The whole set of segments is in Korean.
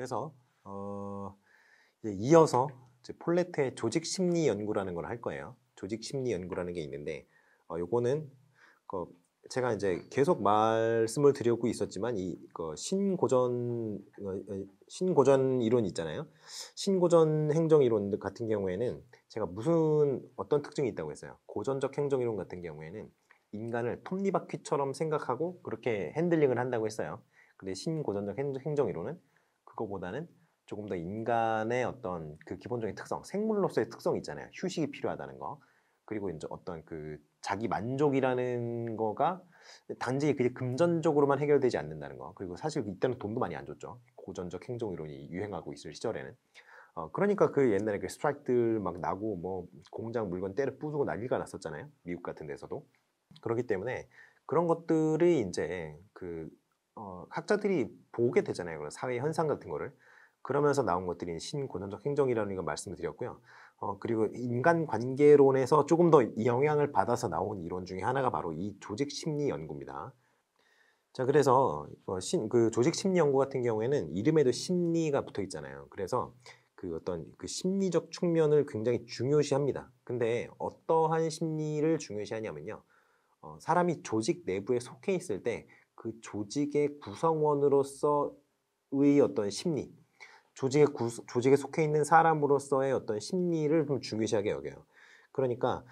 그래서 이제 이어서 이제 폴레트의 조직 심리 연구라는 걸 할 거예요. 조직 심리 연구라는 게 있는데 요거는 그 제가 이제 계속 말씀을 드리고 있었지만 신고전 이론 있잖아요. 신고전 행정 이론 같은 경우에는 제가 무슨 어떤 특징이 있다고 했어요. 고전적 행정 이론 같은 경우에는 인간을 톱니바퀴처럼 생각하고 그렇게 핸들링을 한다고 했어요. 근데 신고전적 행정 이론은 그거보다는 조금 더 인간의 어떤 그 기본적인 특성, 생물로서의 특성이 있잖아요. 휴식이 필요하다는 거. 그리고 이제 어떤 그 자기 만족이라는 거가 단지 그게 금전적으로만 해결되지 않는다는 거. 그리고 사실 이때는 돈도 많이 안 줬죠. 고전적 행정 이론이 유행하고 있을 시절에는. 그러니까 그 옛날에 그 스트라이크들 막 나고 뭐 공장 물건 때려 부수고 난리가 났었잖아요. 미국 같은 데서도. 그렇기 때문에 그런 것들이 이제 학자들이 보게 되잖아요. 그런 사회 현상 같은 거를. 그러면서 나온 것들이 신고전적 행정이라는 걸 말씀을 드렸고요. 그리고 인간 관계론에서 조금 더 영향을 받아서 나온 이론 중에 하나가 바로 이 조직 심리 연구입니다. 자, 그래서 그 조직 심리 연구 같은 경우에는 이름에도 심리가 붙어 있잖아요. 그래서 그 어떤 그 심리적 측면을 굉장히 중요시합니다. 근데 어떠한 심리를 중요시하냐면요. 사람이 조직 내부에 속해 있을 때 그 조직의 구성원으로서의 어떤 심리, 조직에 속해 있는 사람으로서의 어떤 심리를 좀 중요시하게 여겨요. 그러니까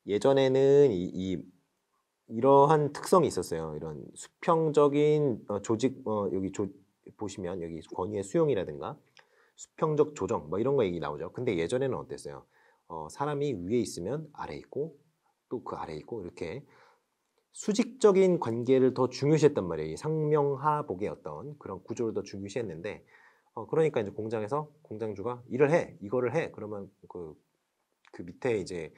예전에는 이러한 특성이 있었어요. 이런 수평적인 조직, 보시면 여기 권위의 수용이라든가 수평적 조정 뭐 이런 거 얘기 나오죠. 근데 예전에는 어땠어요? 사람이 위에 있으면 아래에 있고 또 그 아래에 있고 이렇게 수직적인 관계를 더 중요시했단 말이에요. 이 상명하복의 어떤 그런 구조를 더 중요시했는데 그러니까 이제 공장에서 공장주가 일을 해, 이거를 해. 그러면 그 밑에 이제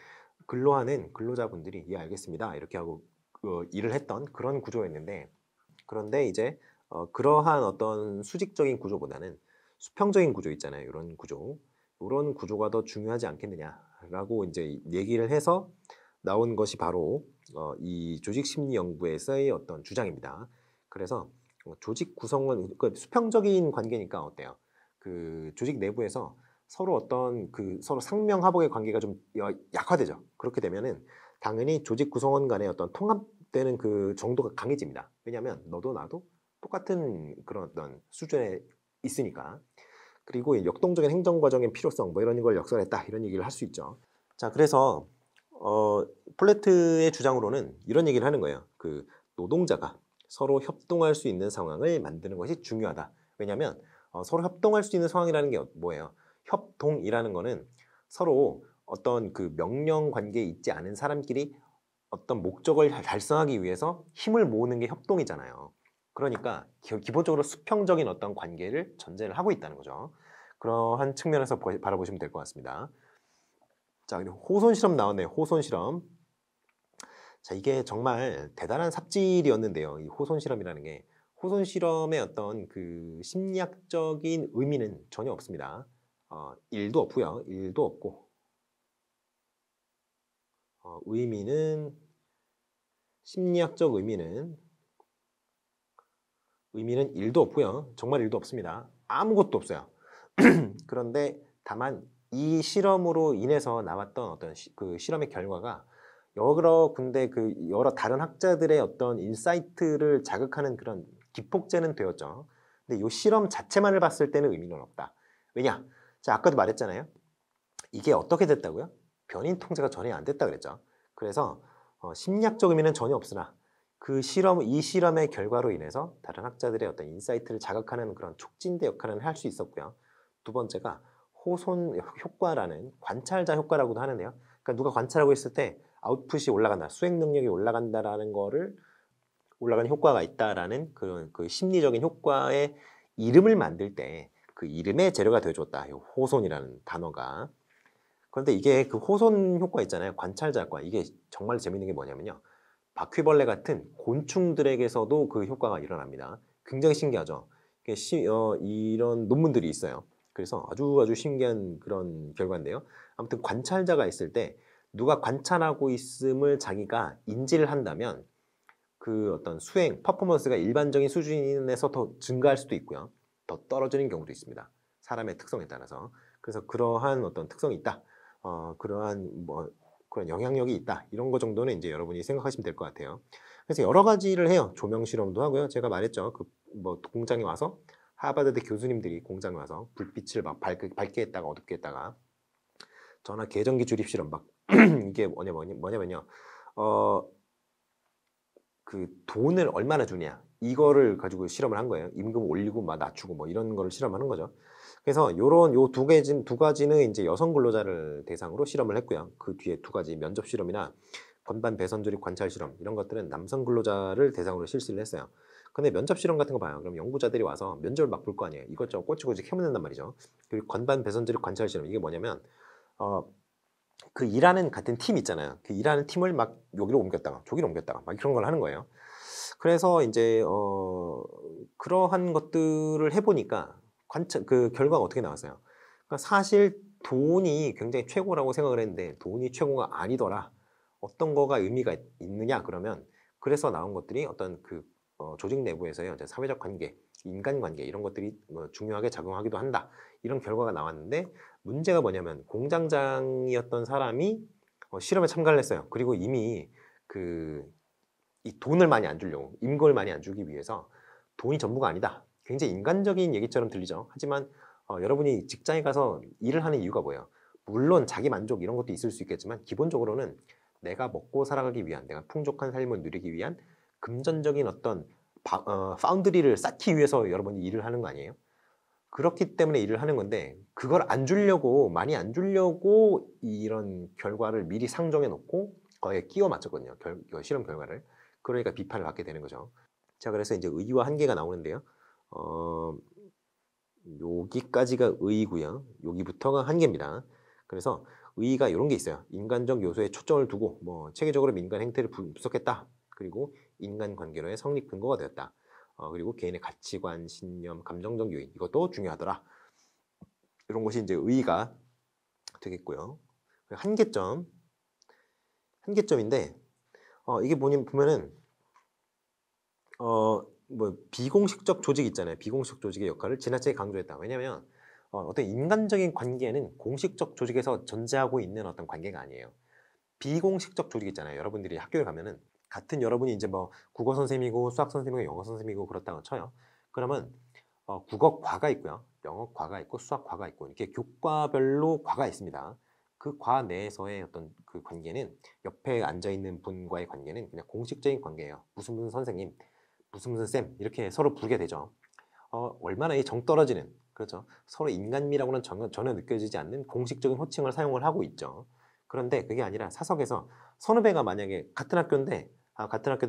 근로하는 근로자분들이 예 알겠습니다 이렇게 하고 일을 했던 그런 구조였는데 그런데 이제 그러한 어떤 수직적인 구조보다는 수평적인 구조 있잖아요. 이런 구조가 더 중요하지 않겠느냐라고 이제 얘기를 해서 나온 것이 바로 이 조직 심리 연구에서의 어떤 주장입니다. 그래서 조직 구성원 수평적인 관계니까 어때요? 그 조직 내부에서 서로 어떤 서로 상명하복의 관계가 좀 약화되죠. 그렇게 되면은 당연히 조직 구성원 간의 어떤 통합되는 그 정도가 강해집니다. 왜냐하면 너도 나도 똑같은 그런 어떤 수준에 있으니까. 그리고 역동적인 행정 과정의 필요성 뭐 이런 걸 역설했다 이런 얘기를 할 수 있죠. 자, 그래서 플래트의 주장으로는 이런 얘기를 하는 거예요. 그 노동자가 서로 협동할 수 있는 상황을 만드는 것이 중요하다. 왜냐하면 서로 협동할 수 있는 상황이라는 게 뭐예요? 협동이라는 거는 서로 어떤 그 명령 관계에 있지 않은 사람끼리 어떤 목적을 달성하기 위해서 힘을 모으는 게 협동이잖아요. 그러니까 기본적으로 수평적인 어떤 관계를 전제를 하고 있다는 거죠. 그러한 측면에서 바라보시면 될 것 같습니다. 자, 그리고 호손 실험 나왔네요. 호손 실험. 자, 이게 정말 대단한 삽질이었는데요. 이 호손 실험이라는 게 호손 실험의 어떤 그 심리학적인 의미는 전혀 없습니다. 일도 없고요. 일도 없고 심리학적 의미는 일도 없고요. 정말 일도 없습니다. 아무것도 없어요. 그런데 다만 이 실험으로 인해서 나왔던 어떤 그 실험의 결과가 여러 군데 여러 다른 학자들의 어떤 인사이트를 자극하는 그런 기폭제는 되었죠. 근데 이 실험 자체만을 봤을 때는 의미는 없다. 왜냐? 자, 아까도 말했잖아요. 이게 어떻게 됐다고요? 변인 통제가 전혀 안 됐다 그랬죠. 그래서 심리학적 의미는 전혀 없으나 이 실험의 결과로 인해서 다른 학자들의 어떤 인사이트를 자극하는 그런 촉진대 역할은 할 수 있었고요. 두 번째가 호손 효과라는 관찰자 효과라고도 하는데요. 그러니까 누가 관찰하고 있을 때 아웃풋이 올라간다, 수행 능력이 올라간다라는 거를 올라가는 효과가 있다라는 그 심리적인 효과의 이름을 만들 때 그 이름의 재료가 되어줬다. 이 호손이라는 단어가. 그런데 이게 그 호손 효과 있잖아요. 관찰자 효과. 이게 정말 재밌는 게 뭐냐면요. 바퀴벌레 같은 곤충들에게서도 그 효과가 일어납니다. 굉장히 신기하죠. 이런 논문들이 있어요. 그래서 아주 신기한 그런 결과인데요. 아무튼 관찰자가 있을 때 누가 관찰하고 있음을 자기가 인지를 한다면 그 어떤 수행, 퍼포먼스가 일반적인 수준에서 더 증가할 수도 있고요. 더 떨어지는 경우도 있습니다. 사람의 특성에 따라서. 그래서 그러한 어떤 특성이 있다. 그러한 뭐 그런 영향력이 있다. 이런 거 정도는 이제 여러분이 생각하시면 될 것 같아요. 그래서 여러 가지를 해요. 조명 실험도 하고요. 제가 말했죠. 그 뭐 공장에 와서 하버드대 교수님들이 공장에 와서 불빛을 막 밝게 했다가 어둡게 했다가 전화 계전기 주립 실험 막 이게 뭐냐면요. 그 돈을 얼마나 주냐 이거를 가지고 실험을 한 거예요. 임금 올리고 막 낮추고 뭐 이런 거를 실험하는 거죠. 그래서 요런 요 두 가지는 이제 여성 근로자를 대상으로 실험을 했고요. 그 뒤에 두 가지 면접 실험이나 건반 배선 조립 관찰 실험 이런 것들은 남성 근로자를 대상으로 실시를 했어요. 근데 면접 실험 같은 거 봐요. 그럼 연구자들이 와서 면접을 막 볼 거 아니에요. 이것저것 꼬치꼬치 캐묻는단 말이죠. 그리고 건반 배선 조립 관찰 실험 이게 뭐냐면 그 일하는 같은 팀 있잖아요. 그 일하는 팀을 막 여기로 옮겼다가 저기로 옮겼다가 막 그런 걸 하는 거예요. 그래서 이제 그러한 것들을 해보니까 그 결과가 어떻게 나왔어요. 그러니까 사실 돈이 굉장히 최고라고 생각을 했는데 돈이 최고가 아니더라. 어떤 거가 의미가 있느냐 그러면 그래서 나온 것들이 어떤 그 조직 내부에서의 이제 사회적 관계, 인간관계 이런 것들이 뭐 중요하게 작용하기도 한다. 이런 결과가 나왔는데 문제가 뭐냐면 공장장이었던 사람이 실험에 참가를 했어요. 그리고 이미 이 돈을 많이 안 주려고 임금을 많이 안 주기 위해서 돈이 전부가 아니다. 굉장히 인간적인 얘기처럼 들리죠. 하지만 여러분이 직장에 가서 일을 하는 이유가 뭐예요? 물론 자기 만족 이런 것도 있을 수 있겠지만 기본적으로는 내가 먹고 살아가기 위한 내가 풍족한 삶을 누리기 위한 금전적인 어떤 파운드리를 쌓기 위해서 여러분이 일을 하는 거 아니에요? 그렇기 때문에 일을 하는 건데 그걸 안 주려고 많이 안 주려고 이런 결과를 미리 상정해 놓고 거기에 끼워 맞췄거든요. 실험 결과를. 그러니까 비판을 받게 되는 거죠. 자, 그래서 이제 의의와 한계가 나오는데요. 여기까지가 의의고요. 여기부터가 한계입니다. 그래서 의의가 이런 게 있어요. 인간적 요소에 초점을 두고 뭐 체계적으로 민간 행태를 분석했다. 그리고 인간관계로의 성립 근거가 되었다. 그리고 개인의 가치관, 신념, 감정적 요인 이것도 중요하더라. 이런 것이 이제 의의가 되겠고요. 한계점인데 이게 보면은 뭐 비공식적 조직 있잖아요. 비공식 조직의 역할을 지나치게 강조했다. 왜냐하면 어떤 인간적인 관계는 공식적 조직에서 존재하고 있는 어떤 관계가 아니에요. 비공식적 조직 있잖아요. 여러분들이 학교에 가면은 같은 여러분이 이제 뭐 국어 선생님이고 수학 선생님이고 영어 선생님이고 그렇다고 쳐요. 그러면 국어 과가 있고요. 영어 과가 있고 수학 과가 있고 이렇게 교과별로 과가 있습니다. 그 과 내에서의 어떤 그 관계는 옆에 앉아 있는 분과의 관계는 그냥 공식적인 관계예요. 무슨 선생님, 무슨 쌤 이렇게 서로 부르게 되죠. 얼마나 이 정 떨어지는 그렇죠. 서로 인간미라고는 전혀 느껴지지 않는 공식적인 호칭을 사용을 하고 있죠. 그런데 그게 아니라 사석에서 선후배가 만약에 같은 학교인데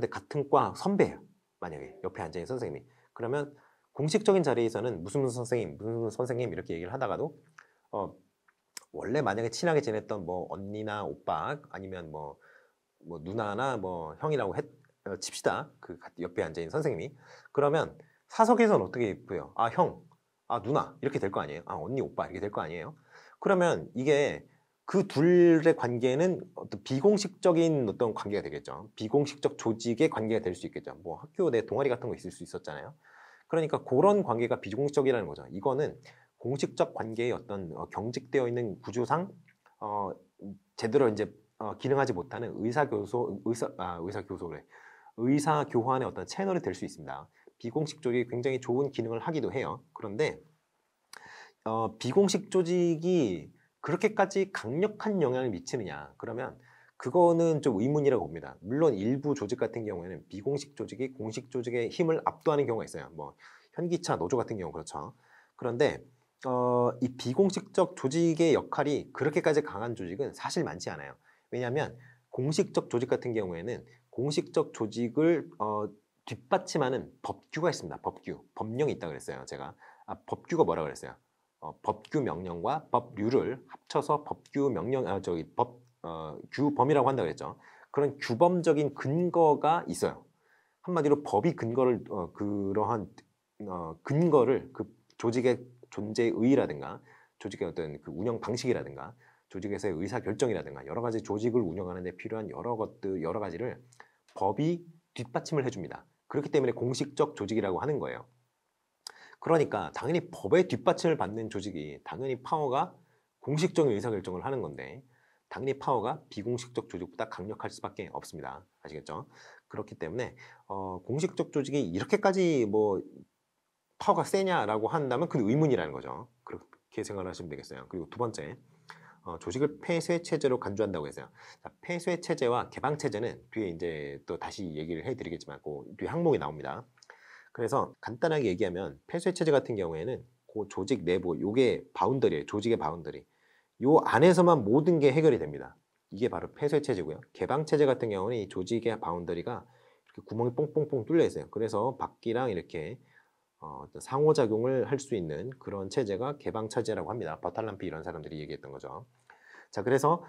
같은 과 선배예요. 만약에 옆에 앉아 있는 선생님이 그러면 공식적인 자리에서는 무슨 선생님, 무슨 선생님 이렇게 얘기를 하다가도 원래 만약에 친하게 지냈던 뭐 언니나 오빠 아니면 뭐 누나나 뭐 형이라고 칩시다. 그 옆에 앉아 있는 선생님이 그러면 사석에서는 어떻게 보여? 아, 형, 아, 누나 이렇게 될 거 아니에요? 아, 언니, 오빠 이렇게 될 거 아니에요? 그러면 이게 그 둘의 관계는 어떤 비공식적인 어떤 관계가 되겠죠. 비공식적 조직의 관계가 될 수 있겠죠. 뭐 학교 내 동아리 같은 거 있을 수 있었잖아요. 그러니까 그런 관계가 비공식적이라는 거죠. 이거는 공식적 관계의 어떤 경직되어 있는 구조상 제대로 이제 기능하지 못하는 의사 교환의 어떤 채널이 될 수 있습니다. 비공식 조직이 굉장히 좋은 기능을 하기도 해요. 그런데 비공식 조직이 그렇게까지 강력한 영향을 미치느냐? 그러면 그거는 좀 의문이라고 봅니다. 물론 일부 조직 같은 경우에는 비공식 조직이 공식 조직의 힘을 압도하는 경우가 있어요. 뭐 현기차 노조 같은 경우 그렇죠. 그런데 이 비공식적 조직의 역할이 그렇게까지 강한 조직은 사실 많지 않아요. 왜냐하면 공식적 조직 같은 경우에는 공식적 조직을 뒷받침하는 법규가 있습니다. 법령이 있다고 그랬어요. 제가 법규가 뭐라 그랬어요? 법규 명령과 법률을 합쳐서 법규 명령 규범이라고 한다고 그랬죠. 그런 규범적인 근거가 있어요. 한마디로 법이 그러한 근거를 그 조직의 존재의 의의라든가 조직의 어떤 그 운영 방식이라든가 조직에서의 의사 결정이라든가 여러 가지 조직을 운영하는 데 필요한 여러 가지를 법이 뒷받침을 해줍니다. 그렇기 때문에 공식적 조직이라고 하는 거예요. 그러니까 당연히 법의 뒷받침을 받는 조직이 당연히 파워가 공식적인 의사결정을 하는 건데 당연히 파워가 비공식적 조직보다 강력할 수밖에 없습니다. 아시겠죠? 그렇기 때문에 공식적 조직이 이렇게까지 뭐 파워가 세냐라고 한다면 그건 의문이라는 거죠. 그렇게 생각을 하시면 되겠어요. 그리고 두 번째, 조직을 폐쇄 체제로 간주한다고 했어요. 자, 폐쇄 체제와 개방 체제는 뒤에 이제 또 다시 얘기를 해드리겠지만 그 뒤에 항목이 나옵니다. 그래서 간단하게 얘기하면 폐쇄 체제 같은 경우에는 그 조직 내부 요게 바운더리예요. 조직의 바운더리. 요 안에서만 모든 게 해결이 됩니다. 이게 바로 폐쇄 체제고요. 개방 체제 같은 경우는 이 조직의 바운더리가 이렇게 구멍이 뽕뽕뽕 뚫려 있어요. 그래서 밖이랑 이렇게 어떤 상호작용을 할 수 있는 그런 체제가 개방 체제라고 합니다. 버탈람피 이런 사람들이 얘기했던 거죠. 자, 그래서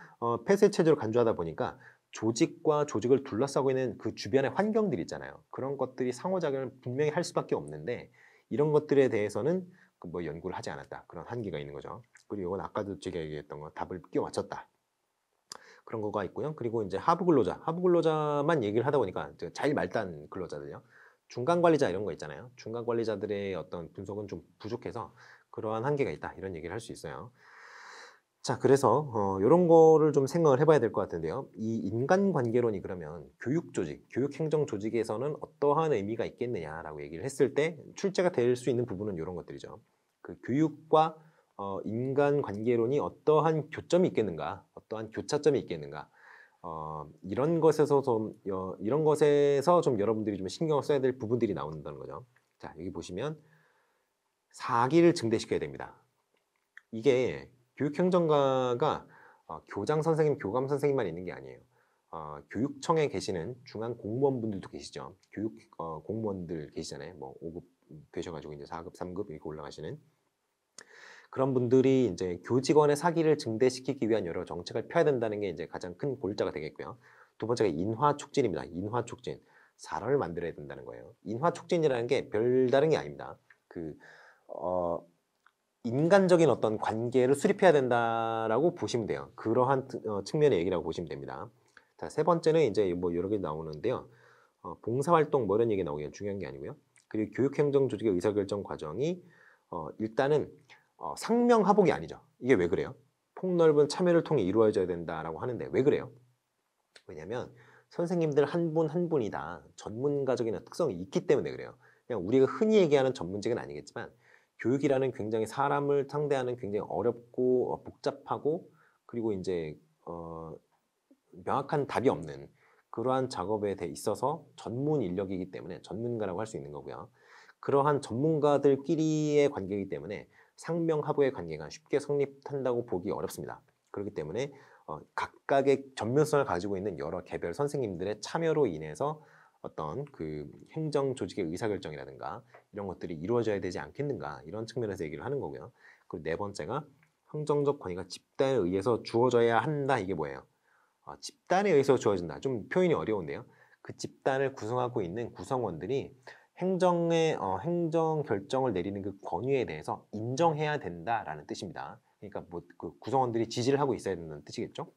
폐쇄 체제로 간주하다 보니까 조직과 조직을 둘러싸고 있는 그 주변의 환경들 있잖아요. 그런 것들이 상호작용을 분명히 할 수밖에 없는데 이런 것들에 대해서는 뭐 연구를 하지 않았다. 그런 한계가 있는 거죠. 그리고 이건 아까도 제가 얘기했던 거 답을 끼워 맞췄다. 그런 거가 있고요. 그리고 이제 하부 근로자만 얘기를 하다 보니까 자일 말단 근로자들요. 중간 관리자 이런 거 있잖아요. 중간 관리자들의 어떤 분석은 좀 부족해서 그러한 한계가 있다. 이런 얘기를 할 수 있어요. 자, 그래서 요런 거를 좀 생각을 해봐야 될 것 같은데요. 이 인간관계론이 그러면 교육조직, 교육행정조직에서는 어떠한 의미가 있겠느냐라고 얘기를 했을 때 출제가 될 수 있는 부분은 이런 것들이죠. 그 교육과 인간관계론이 어떠한 교점이 있겠는가, 어떠한 교차점이 있겠는가, 이런 것에서 좀 여러분들이 좀 신경을 써야 될 부분들이 나온다는 거죠. 자, 여기 보시면 사기를 증대시켜야 됩니다. 이게 교육행정가가 교장 선생님, 교감 선생님만 있는 게 아니에요. 교육청에 계시는 중앙 공무원분들도 계시죠. 교육 공무원들 계시잖아요. 뭐 5급 되셔가지고 이제 4급, 3급 이렇게 올라가시는 그런 분들이 이제 교직원의 사기를 증대시키기 위한 여러 정책을 펴야 된다는 게 이제 가장 큰 골자가 되겠고요. 두 번째가 인화 촉진입니다. 인화 촉진. 사람을 만들어야 된다는 거예요. 인화 촉진이라는 게 별다른 게 아닙니다. 인간적인 어떤 관계를 수립해야 된다라고 보시면 돼요. 그러한 측면의 얘기라고 보시면 됩니다. 자, 세 번째는 이제 뭐 여러 개 나오는데요. 봉사활동 뭐 이런 얘기 나오기가 중요한 게 아니고요. 그리고 교육행정조직의 의사결정 과정이 일단은 상명하복이 아니죠. 이게 왜 그래요? 폭넓은 참여를 통해 이루어져야 된다라고 하는데 왜 그래요? 왜냐하면 선생님들 한 분 한 분이 다 전문가적인 특성이 있기 때문에 그래요. 그냥 우리가 흔히 얘기하는 전문직은 아니겠지만 교육이라는 굉장히 사람을 상대하는 굉장히 어렵고 복잡하고 그리고 이제 명확한 답이 없는 그러한 작업에 대 있어서 전문 인력이기 때문에 전문가라고 할 수 있는 거고요. 그러한 전문가들끼리의 관계이기 때문에 상명하부의 관계가 쉽게 성립한다고 보기 어렵습니다. 그렇기 때문에 각각의 전문성을 가지고 있는 여러 개별 선생님들의 참여로 인해서 어떤 그 행정 조직의 의사결정이라든가 이런 것들이 이루어져야 되지 않겠는가 이런 측면에서 얘기를 하는 거고요. 그리고 네 번째가 행정적 권위가 집단에 의해서 주어져야 한다. 이게 뭐예요? 집단에 의해서 주어진다. 좀 표현이 어려운데요. 그 집단을 구성하고 있는 구성원들이 행정 결정을 내리는 그 권위에 대해서 인정해야 된다라는 뜻입니다. 그러니까 뭐 그 구성원들이 지지를 하고 있어야 된다는 뜻이겠죠.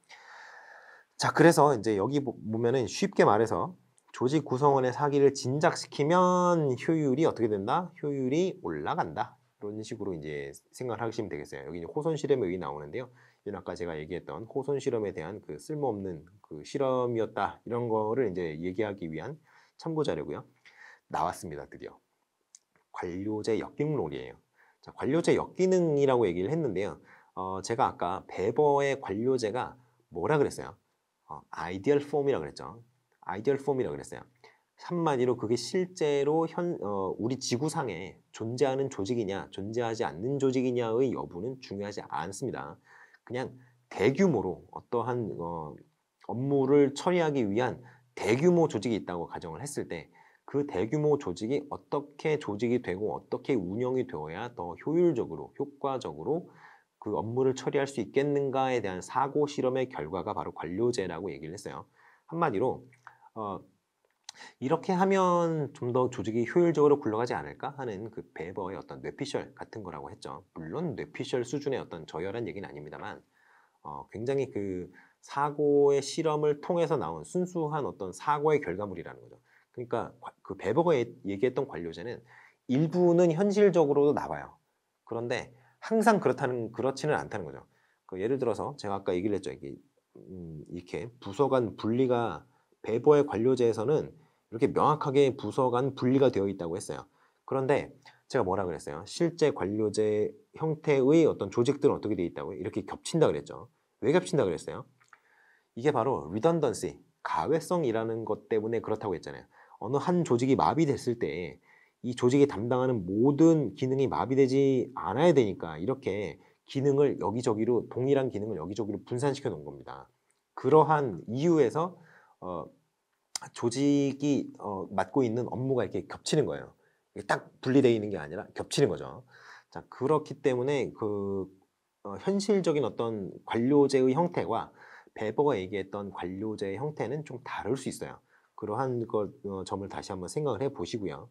자, 그래서 이제 여기 보면은 쉽게 말해서 조직 구성원의 사기를 진작시키면 효율이 어떻게 된다? 효율이 올라간다. 이런 식으로 이제 생각을 하시면 되겠어요. 여기 이제 호손 실험이 여기 나오는데요. 이건 아까 제가 얘기했던 호손 실험에 대한 그 쓸모없는 그 실험이었다. 이런 거를 이제 얘기하기 위한 참고 자료고요. 나왔습니다, 드디어. 관료제 역기능론이에요. 자, 관료제 역기능이라고 얘기를 했는데요. 제가 아까 베버의 관료제가 뭐라 그랬어요? 아이디얼 폼이라고 그랬죠. 아이디얼 폼이라고 그랬어요. 한마디로 그게 실제로 우리 지구상에 존재하는 조직이냐 존재하지 않는 조직이냐의 여부는 중요하지 않습니다. 그냥 대규모로 어떠한 업무를 처리하기 위한 대규모 조직이 있다고 가정을 했을 때 그 대규모 조직이 어떻게 조직이 되고 어떻게 운영이 되어야 더 효율적으로 효과적으로 그 업무를 처리할 수 있겠는가에 대한 사고 실험의 결과가 바로 관료제라고 얘기를 했어요. 한마디로 이렇게 하면 좀 더 조직이 효율적으로 굴러가지 않을까 하는 그 베버의 어떤 뇌피셜 같은 거라고 했죠. 물론 뇌피셜 수준의 어떤 저열한 얘기는 아닙니다만 굉장히 그 사고의 실험을 통해서 나온 순수한 어떤 사고의 결과물이라는 거죠. 그러니까 그 베버가 얘기했던 관료제는 일부는 현실적으로도 나와요. 그런데 항상 그렇지는 않다는 거죠. 예를 들어서 제가 아까 얘기를 했죠. 이렇게 부서 간 분리가 배버의 관료제에서는 이렇게 명확하게 부서 간 분리가 되어 있다고 했어요. 그런데 제가 뭐라 그랬어요? 실제 관료제 형태의 어떤 조직들은 어떻게 되어 있다고요? 이렇게 겹친다 그랬죠. 왜 겹친다 그랬어요? 이게 바로 redundancy, 가외성이라는 것 때문에 그렇다고 했잖아요. 어느 한 조직이 마비됐을 때 이 조직이 담당하는 모든 기능이 마비되지 않아야 되니까 이렇게 기능을 여기저기로 동일한 기능을 여기저기로 분산시켜 놓은 겁니다. 그러한 이유에서 어, 조직이 맡고 있는 업무가 이렇게 겹치는 거예요. 이게 딱 분리되어 있는 게 아니라 겹치는 거죠. 자, 그렇기 때문에 현실적인 어떤 관료제의 형태와 베버가 얘기했던 관료제의 형태는 좀 다를 수 있어요. 그러한 점을 다시 한번 생각을 해 보시고요.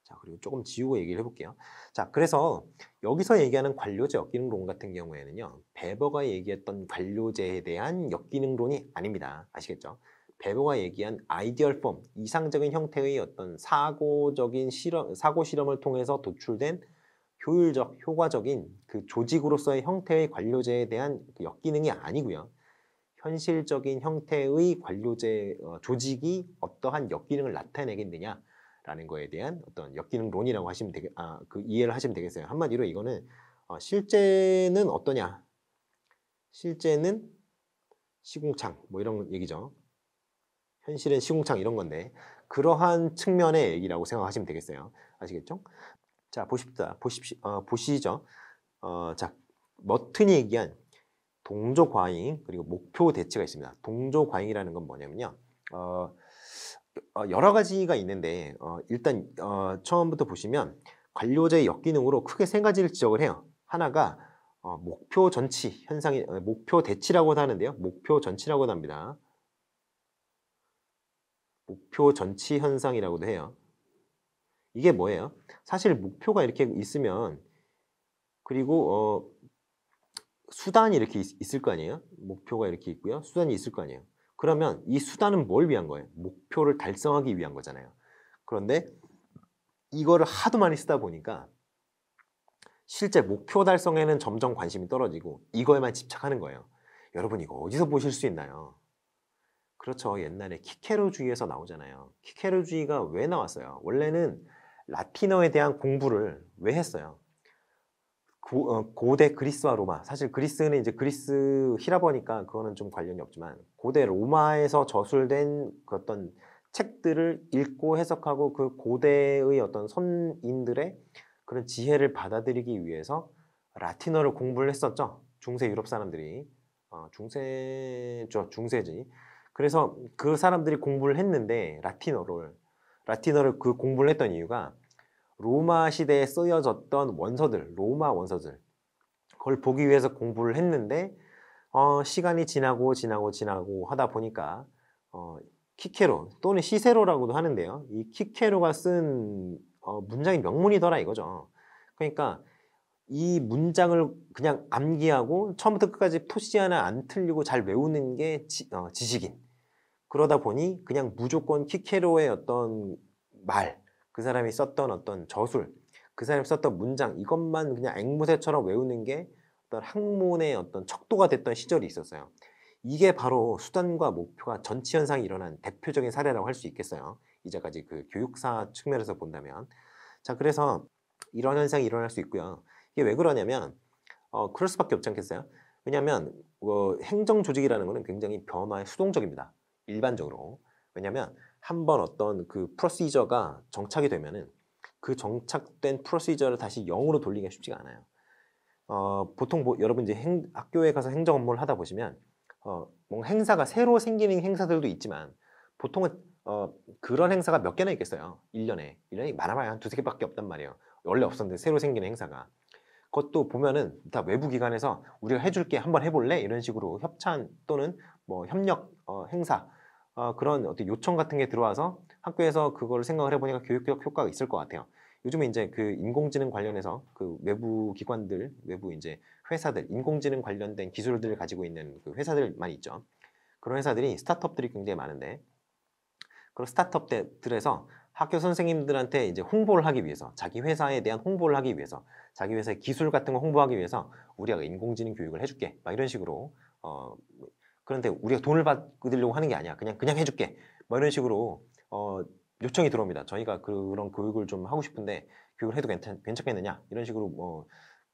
자, 그리고 조금 지우고 얘기를 해볼게요. 자, 그래서 여기서 얘기하는 관료제 역기능론 같은 경우에는요, 베버가 얘기했던 관료제에 대한 역기능론이 아닙니다. 아시겠죠? 베버가 얘기한 아이디얼 폼, 이상적인 형태의 어떤 사고 실험을 통해서 도출된 효율적, 효과적인 그 조직으로서의 형태의 관료제에 대한 그 역기능이 아니고요. 현실적인 형태의 관료제 조직이 어떠한 역기능을 나타내겠느냐라는 거에 대한 어떤 역기능론이라고 하시면 이해를 하시면 되겠어요. 한마디로 이거는 실제는 어떠냐? 실제는 시궁창 뭐 이런 얘기죠. 현실은 시궁창 이런 건데 그러한 측면의 얘기라고 생각하시면 되겠어요. 아시겠죠? 자, 보시죠. 자, 머튼이 얘기한 동조 과잉 그리고 목표 대치가 있습니다. 동조 과잉이라는 건 뭐냐면요. 여러 가지가 있는데 일단 처음부터 보시면 관료제의 역기능으로 크게 세 가지를 지적을 해요. 하나가 목표 전치 현상이 목표 대치라고도 하는데요. 목표 전치라고도 합니다. 목표 전치 현상이라고도 해요. 이게 뭐예요? 사실 목표가 이렇게 있으면 그리고 수단이 이렇게 있을 거 아니에요? 목표가 이렇게 있고요. 수단이 있을 거 아니에요. 그러면 이 수단은 뭘 위한 거예요? 목표를 달성하기 위한 거잖아요. 그런데 이거를 하도 많이 쓰다 보니까 실제 목표 달성에는 점점 관심이 떨어지고 이거에만 집착하는 거예요. 여러분 이거 어디서 보실 수 있나요? 그렇죠. 옛날에 키케로주의에서 나오잖아요. 키케로주의가 왜 나왔어요? 원래는 라틴어에 대한 공부를 왜 했어요? 고대 그리스와 로마. 사실 그리스는 이제 그리스 히라버니까 그거는 좀 관련이 없지만 고대 로마에서 저술된 그 어떤 책들을 읽고 해석하고 그 고대의 어떤 선인들의 그런 지혜를 받아들이기 위해서 라틴어를 공부를 했었죠. 중세 유럽 사람들이. 중세지. 그래서 그 사람들이 공부를 했는데 라틴어를 그 공부를 했던 이유가 로마 시대에 쓰여졌던 원서들, 로마 원서들 그걸 보기 위해서 공부를 했는데 시간이 지나고 하다 보니까 키케로 또는 시세로라고도 하는데요. 이 키케로가 쓴 문장이 명문이더라 이거죠. 그러니까 이 문장을 그냥 암기하고 처음부터 끝까지 토시 하나 안 틀리고 잘 외우는 게 지식인. 그러다 보니 그냥 무조건 키케로의 어떤 말, 그 사람이 썼던 어떤 저술, 그 사람이 썼던 문장 이것만 그냥 앵무새처럼 외우는 게 어떤 학문의 어떤 척도가 됐던 시절이 있었어요. 이게 바로 수단과 목표가 전치 현상이 일어난 대표적인 사례라고 할 수 있겠어요. 이제까지 그 교육사 측면에서 본다면. 자, 그래서 이런 현상이 일어날 수 있고요. 이게 왜 그러냐면 그럴 수밖에 없지 않겠어요? 왜냐하면 행정 조직이라는 것은 굉장히 변화에 수동적입니다. 일반적으로. 왜냐하면 한번 어떤 그 프로시저가 정착이 되면은 그 정착된 프로시저를 다시 0으로 돌리기가 쉽지가 않아요. 보통 여러분 이제 학교에 가서 행정 업무를 하다 보시면 뭔가 행사가 새로 생기는 행사들도 있지만 보통은 그런 행사가 몇 개나 있겠어요. 1년에 많아봐야 한 두세 개밖에 없단 말이에요. 원래 없었는데 새로 생기는 행사가. 그것도 보면은 다 외부 기관에서 우리가 해줄게 한번 해볼래? 이런 식으로 협찬 또는 뭐 협력 행사 그런 어떤 요청 같은 게 들어와서 학교에서 그걸 생각을 해보니까 교육적 효과가 있을 것 같아요. 요즘에 이제 그 인공지능 관련해서 그 외부 기관들, 외부 이제 회사들, 인공지능 관련된 기술들을 가지고 있는 그 회사들 많이 있죠. 그런 회사들이 스타트업들이 굉장히 많은데 그런 스타트업들에서 학교 선생님들한테 이제 홍보를 하기 위해서, 자기 회사에 대한 홍보를 하기 위해서, 자기 회사의 기술 같은 거 홍보하기 위해서 우리가 인공지능 교육을 해줄게. 막 이런 식으로 그런데 우리가 돈을 받으려고 하는 게 아니야. 그냥 해줄게. 뭐 이런 식으로 요청이 들어옵니다. 저희가 그런 교육을 좀 하고 싶은데 교육을 해도 괜찮겠느냐? 이런 식으로 뭐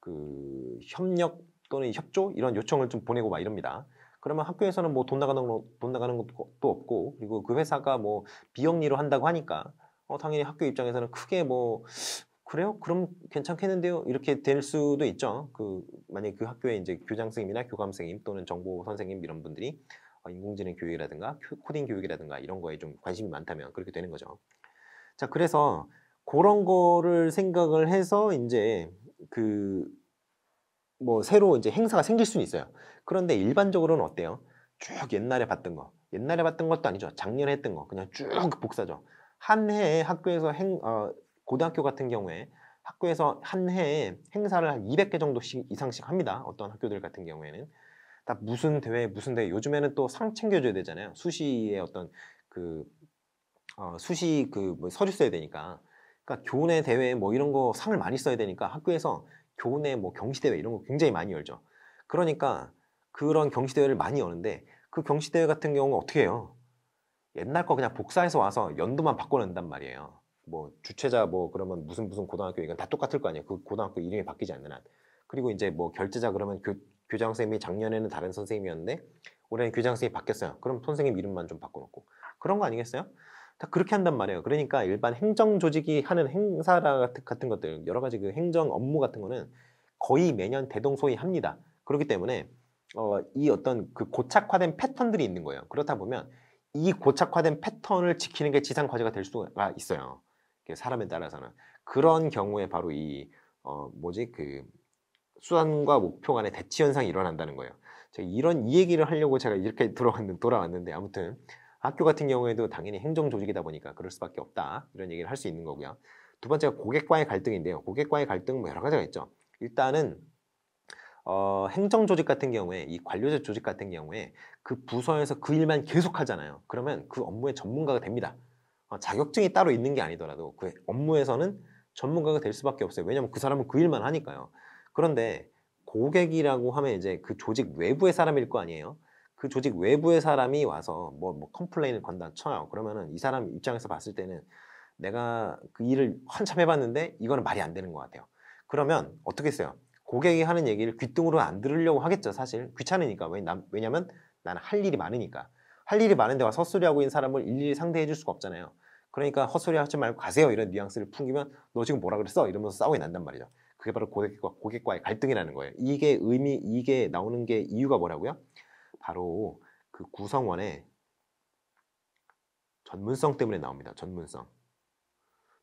그 협력 또는 협조 이런 요청을 좀 보내고 막 이럽니다. 그러면 학교에서는 뭐 돈 나가는 것도 없고, 그리고 그 회사가 뭐 비영리로 한다고 하니까 당연히 학교 입장에서는 크게 뭐 그래요? 그럼 괜찮겠는데요? 이렇게 될 수도 있죠. 만약에 그 학교에 이제 교장 선생님이나 교감 선생님 또는 정보 선생님 이런 분들이 인공지능 교육이라든가 코딩 교육이라든가 이런 거에 좀 관심이 많다면 그렇게 되는 거죠. 자, 그래서 그런 거를 생각을 해서 이제 뭐 새로 이제 행사가 생길 수는 있어요. 그런데 일반적으로는 어때요? 쭉 옛날에 봤던 거. 옛날에 봤던 것도 아니죠. 작년에 했던 거. 그냥 쭉 복사죠. 한 해에 학교에서 고등학교 같은 경우에 학교에서 한 해에 행사를 한 200개 정도씩 이상씩 합니다. 어떤 학교들 같은 경우에는. 다 무슨 대회, 무슨 대회. 요즘에는 또 상 챙겨줘야 되잖아요. 수시에 어떤 수시 뭐 서류 써야 되니까. 그러니까 교내 대회 뭐 이런 거 상을 많이 써야 되니까 학교에서 교내 뭐 경시대회 이런 거 굉장히 많이 열죠. 그러니까 그런 경시대회를 많이 여는데 그 경시대회 같은 경우는 어떻게 해요? 옛날 거 그냥 복사해서 와서 연도만 바꿔낸단 말이에요. 뭐 주최자 뭐 그러면 무슨 고등학교 이건 다 똑같을 거 아니에요. 그 고등학교 이름이 바뀌지 않는 한. 그리고 이제 뭐 결제자 그러면 교장 선생님이 작년에는 다른 선생님이었는데 올해는 교장 선생님이 바뀌었어요. 그럼 선생님 이름만 좀 바꿔놓고. 그런 거 아니겠어요? 다 그렇게 한단 말이에요. 그러니까 일반 행정 조직이 하는 행사 같은 것들, 여러 가지 그 행정 업무 같은 거는 거의 매년 대동소이합니다. 그렇기 때문에 이 어떤 그 고착화된 패턴들이 있는 거예요. 그렇다 보면 이 고착화된 패턴을 지키는 게 지상 과제가 될 수가 있어요. 사람에 따라서는. 그런 경우에 바로 수단과 목표 간의 대치 현상이 일어난다는 거예요. 이 얘기를 하려고 제가 이렇게 돌아왔는데 아무튼 학교 같은 경우에도 당연히 행정 조직이다 보니까 그럴 수밖에 없다. 이런 얘기를 할 수 있는 거고요. 두 번째가 고객과의 갈등인데요. 고객과의 갈등은 뭐 여러 가지가 있죠. 일단은 행정 조직 같은 경우에 이 관료제 조직 같은 경우에 그 부서에서 그 일만 계속 하잖아요. 그러면 그 업무의 전문가가 됩니다. 자격증이 따로 있는 게 아니더라도 그 업무에서는 전문가가 될 수밖에 없어요. 왜냐하면 그 사람은 그 일만 하니까요. 그런데 고객이라고 하면 이제 그 조직 외부의 사람일 거 아니에요. 그 조직 외부의 사람이 와서 뭐 컴플레인을 건다 쳐요. 그러면은 이 사람 입장에서 봤을 때는 내가 그 일을 한참 해봤는데 이거는 말이 안 되는 것 같아요. 그러면 어떻게 했어요? 고객이 하는 얘기를 귓등으로 안 들으려고 하겠죠, 사실. 귀찮으니까. 왜냐면 나는 할 일이 많으니까. 할 일이 많은데 와서 헛소리하고 있는 사람을 일일이 상대해 줄 수가 없잖아요. 그러니까 헛소리 하지 말고 가세요. 이런 뉘앙스를 풍기면 너 지금 뭐라 그랬어? 이러면서 싸움이 난단 말이죠. 그게 바로 고객과의 갈등이라는 거예요. 이게 나오는 게 이유가 뭐라고요? 바로 그 구성원의 전문성 때문에 나옵니다.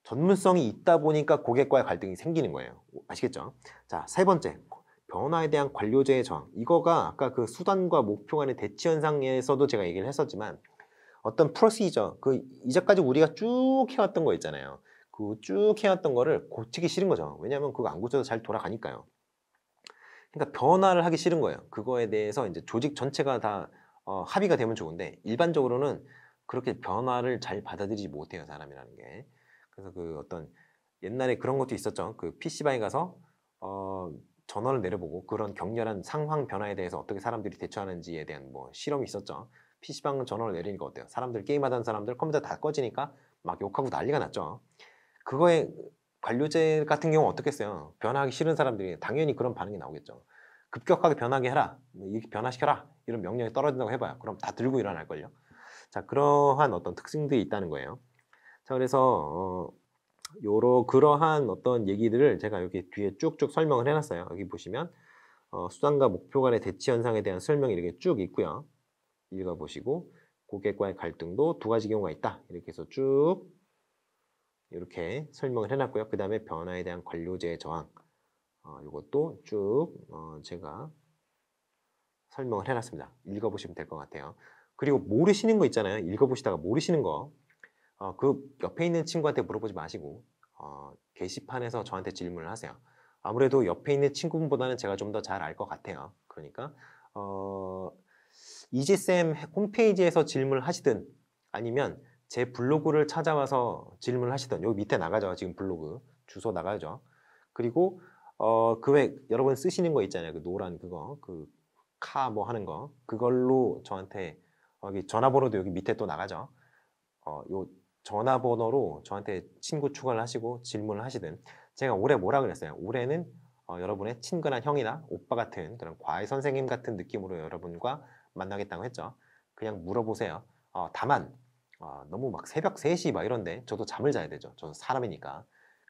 전문성이 있다 보니까 고객과의 갈등이 생기는 거예요. 아시겠죠? 자, 세 번째. 변화에 대한 관료제의 저항. 이거가 아까 그 수단과 목표 간의 대치 현상에서도 제가 얘기를 했었지만 어떤 프로시저, 이제까지 우리가 쭉 해왔던 거 있잖아요. 그 쭉 해왔던 거를 고치기 싫은 거죠. 왜냐하면 그거 안 고쳐도 잘 돌아가니까요. 그러니까 변화를 하기 싫은 거예요. 그거에 대해서 이제 조직 전체가 다 합의가 되면 좋은데 일반적으로는 그렇게 변화를 잘 받아들이지 못해요, 사람이라는 게. 그래서 그 어떤 옛날에 그런 것도 있었죠. 그 PC방에 가서 전원을 내려보고 그런 격렬한 상황 변화에 대해서 어떻게 사람들이 대처하는지에 대한 뭐 실험이 있었죠. PC방 전원을 내리니까 어때요? 사람들 게임하던 사람들 컴퓨터 다 꺼지니까 막 욕하고 난리가 났죠. 그거에 관료제 같은 경우는 어떻겠어요? 변화하기 싫은 사람들이 당연히 그런 반응이 나오겠죠. 급격하게 변하게 해라, 이렇게 변화시켜라 이런 명령이 떨어진다고 해봐요. 그럼 다 들고 일어날걸요. 자, 그러한 어떤 특징들이 있다는 거예요. 자, 그래서 그러한 어떤 얘기들을 제가 여기 뒤에 쭉쭉 설명을 해놨어요. 여기 보시면 수단과 목표 간의 대치 현상에 대한 설명이 이렇게 쭉 있고요. 읽어보시고 고객과의 갈등도 두 가지 경우가 있다. 이렇게 해서 쭉 이렇게 설명을 해놨고요. 그 다음에 변화에 대한 관료제의 저항 이것도 쭉 제가 설명을 해놨습니다. 읽어보시면 될 것 같아요. 그리고 모르시는 거 있잖아요. 읽어보시다가 모르시는 거 그 옆에 있는 친구한테 물어보지 마시고 게시판에서 저한테 질문을 하세요. 아무래도 옆에 있는 친구분보다는 제가 좀 더 잘 알 것 같아요. 그러니까 이지쌤 홈페이지에서 질문을 하시든 아니면 제 블로그를 찾아와서 질문을 하시던 여기 밑에 나가죠. 지금 블로그 주소 나가죠. 그리고 그 외 여러분 쓰시는 거 있잖아요. 그 노란 그거 그 카 뭐 하는 거 그걸로 저한테 여기 전화번호도 여기 밑에 또 나가죠. 요 전화번호로 저한테 친구 추가를 하시고 질문을 하시든 제가 올해 뭐라 그랬어요? 올해는 여러분의 친근한 형이나 오빠 같은 그런 과외 선생님 같은 느낌으로 여러분과 만나겠다고 했죠. 그냥 물어보세요. 다만 너무 막 새벽 3시 막 이런데 저도 잠을 자야 되죠. 저는 사람이니까.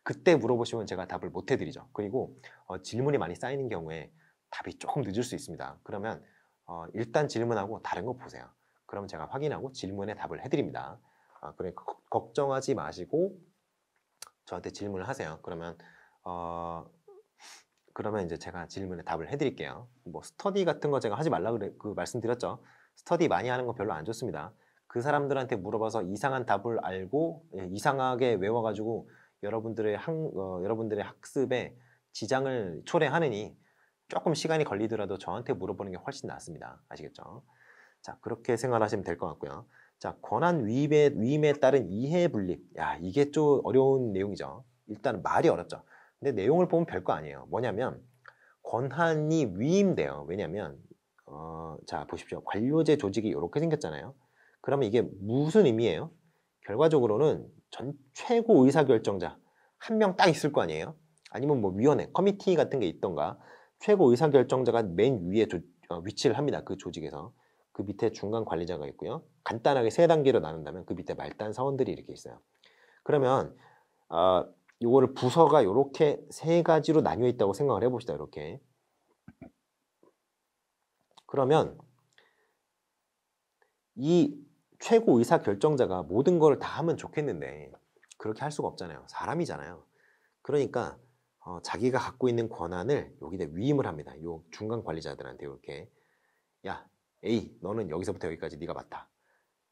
그때 물어보시면 제가 답을 못 해드리죠. 그리고 질문이 많이 쌓이는 경우에 답이 조금 늦을 수 있습니다. 그러면 일단 질문하고 다른 거 보세요. 그럼 제가 확인하고 질문에 답을 해드립니다. 그러니까 걱정하지 마시고 저한테 질문을 하세요. 그러면 이제 제가 질문에 답을 해드릴게요. 뭐 스터디 같은 거 제가 하지 말라 그 말씀드렸죠. 스터디 많이 하는 거 별로 안 좋습니다. 그 사람들한테 물어봐서 이상한 답을 알고 이상하게 외워가지고 여러분들의 학습에 지장을 초래하느니 조금 시간이 걸리더라도 저한테 물어보는 게 훨씬 낫습니다. 아시겠죠? 자, 그렇게 생각하시면 될 것 같고요. 자, 권한 위임에 따른 이해 분립. 야, 이게 좀 어려운 내용이죠. 일단 말이 어렵죠. 근데 내용을 보면 별거 아니에요. 뭐냐면 권한이 위임돼요. 왜냐면 자, 보십시오. 관료제 조직이 이렇게 생겼잖아요. 그러면 이게 무슨 의미예요? 결과적으로는 최고 의사결정자 한 명 딱 있을 거 아니에요? 아니면 뭐 위원회, 커미티 같은 게 있던가 최고 의사결정자가 맨 위에 위치를 합니다. 그 조직에서. 그 밑에 중간 관리자가 있고요. 간단하게 3단계로 나눈다면 그 밑에 말단 사원들이 이렇게 있어요. 그러면 요거를 부서가 이렇게 3가지로 나뉘어 있다고 생각을 해봅시다. 이렇게. 그러면 이 최고 의사 결정자가 모든 걸 다 하면 좋겠는데 그렇게 할 수가 없잖아요. 사람이잖아요. 그러니까 자기가 갖고 있는 권한을 여기다 위임을 합니다. 요 중간 관리자들한테 이렇게 야 A 너는 여기서부터 여기까지 네가 맡아.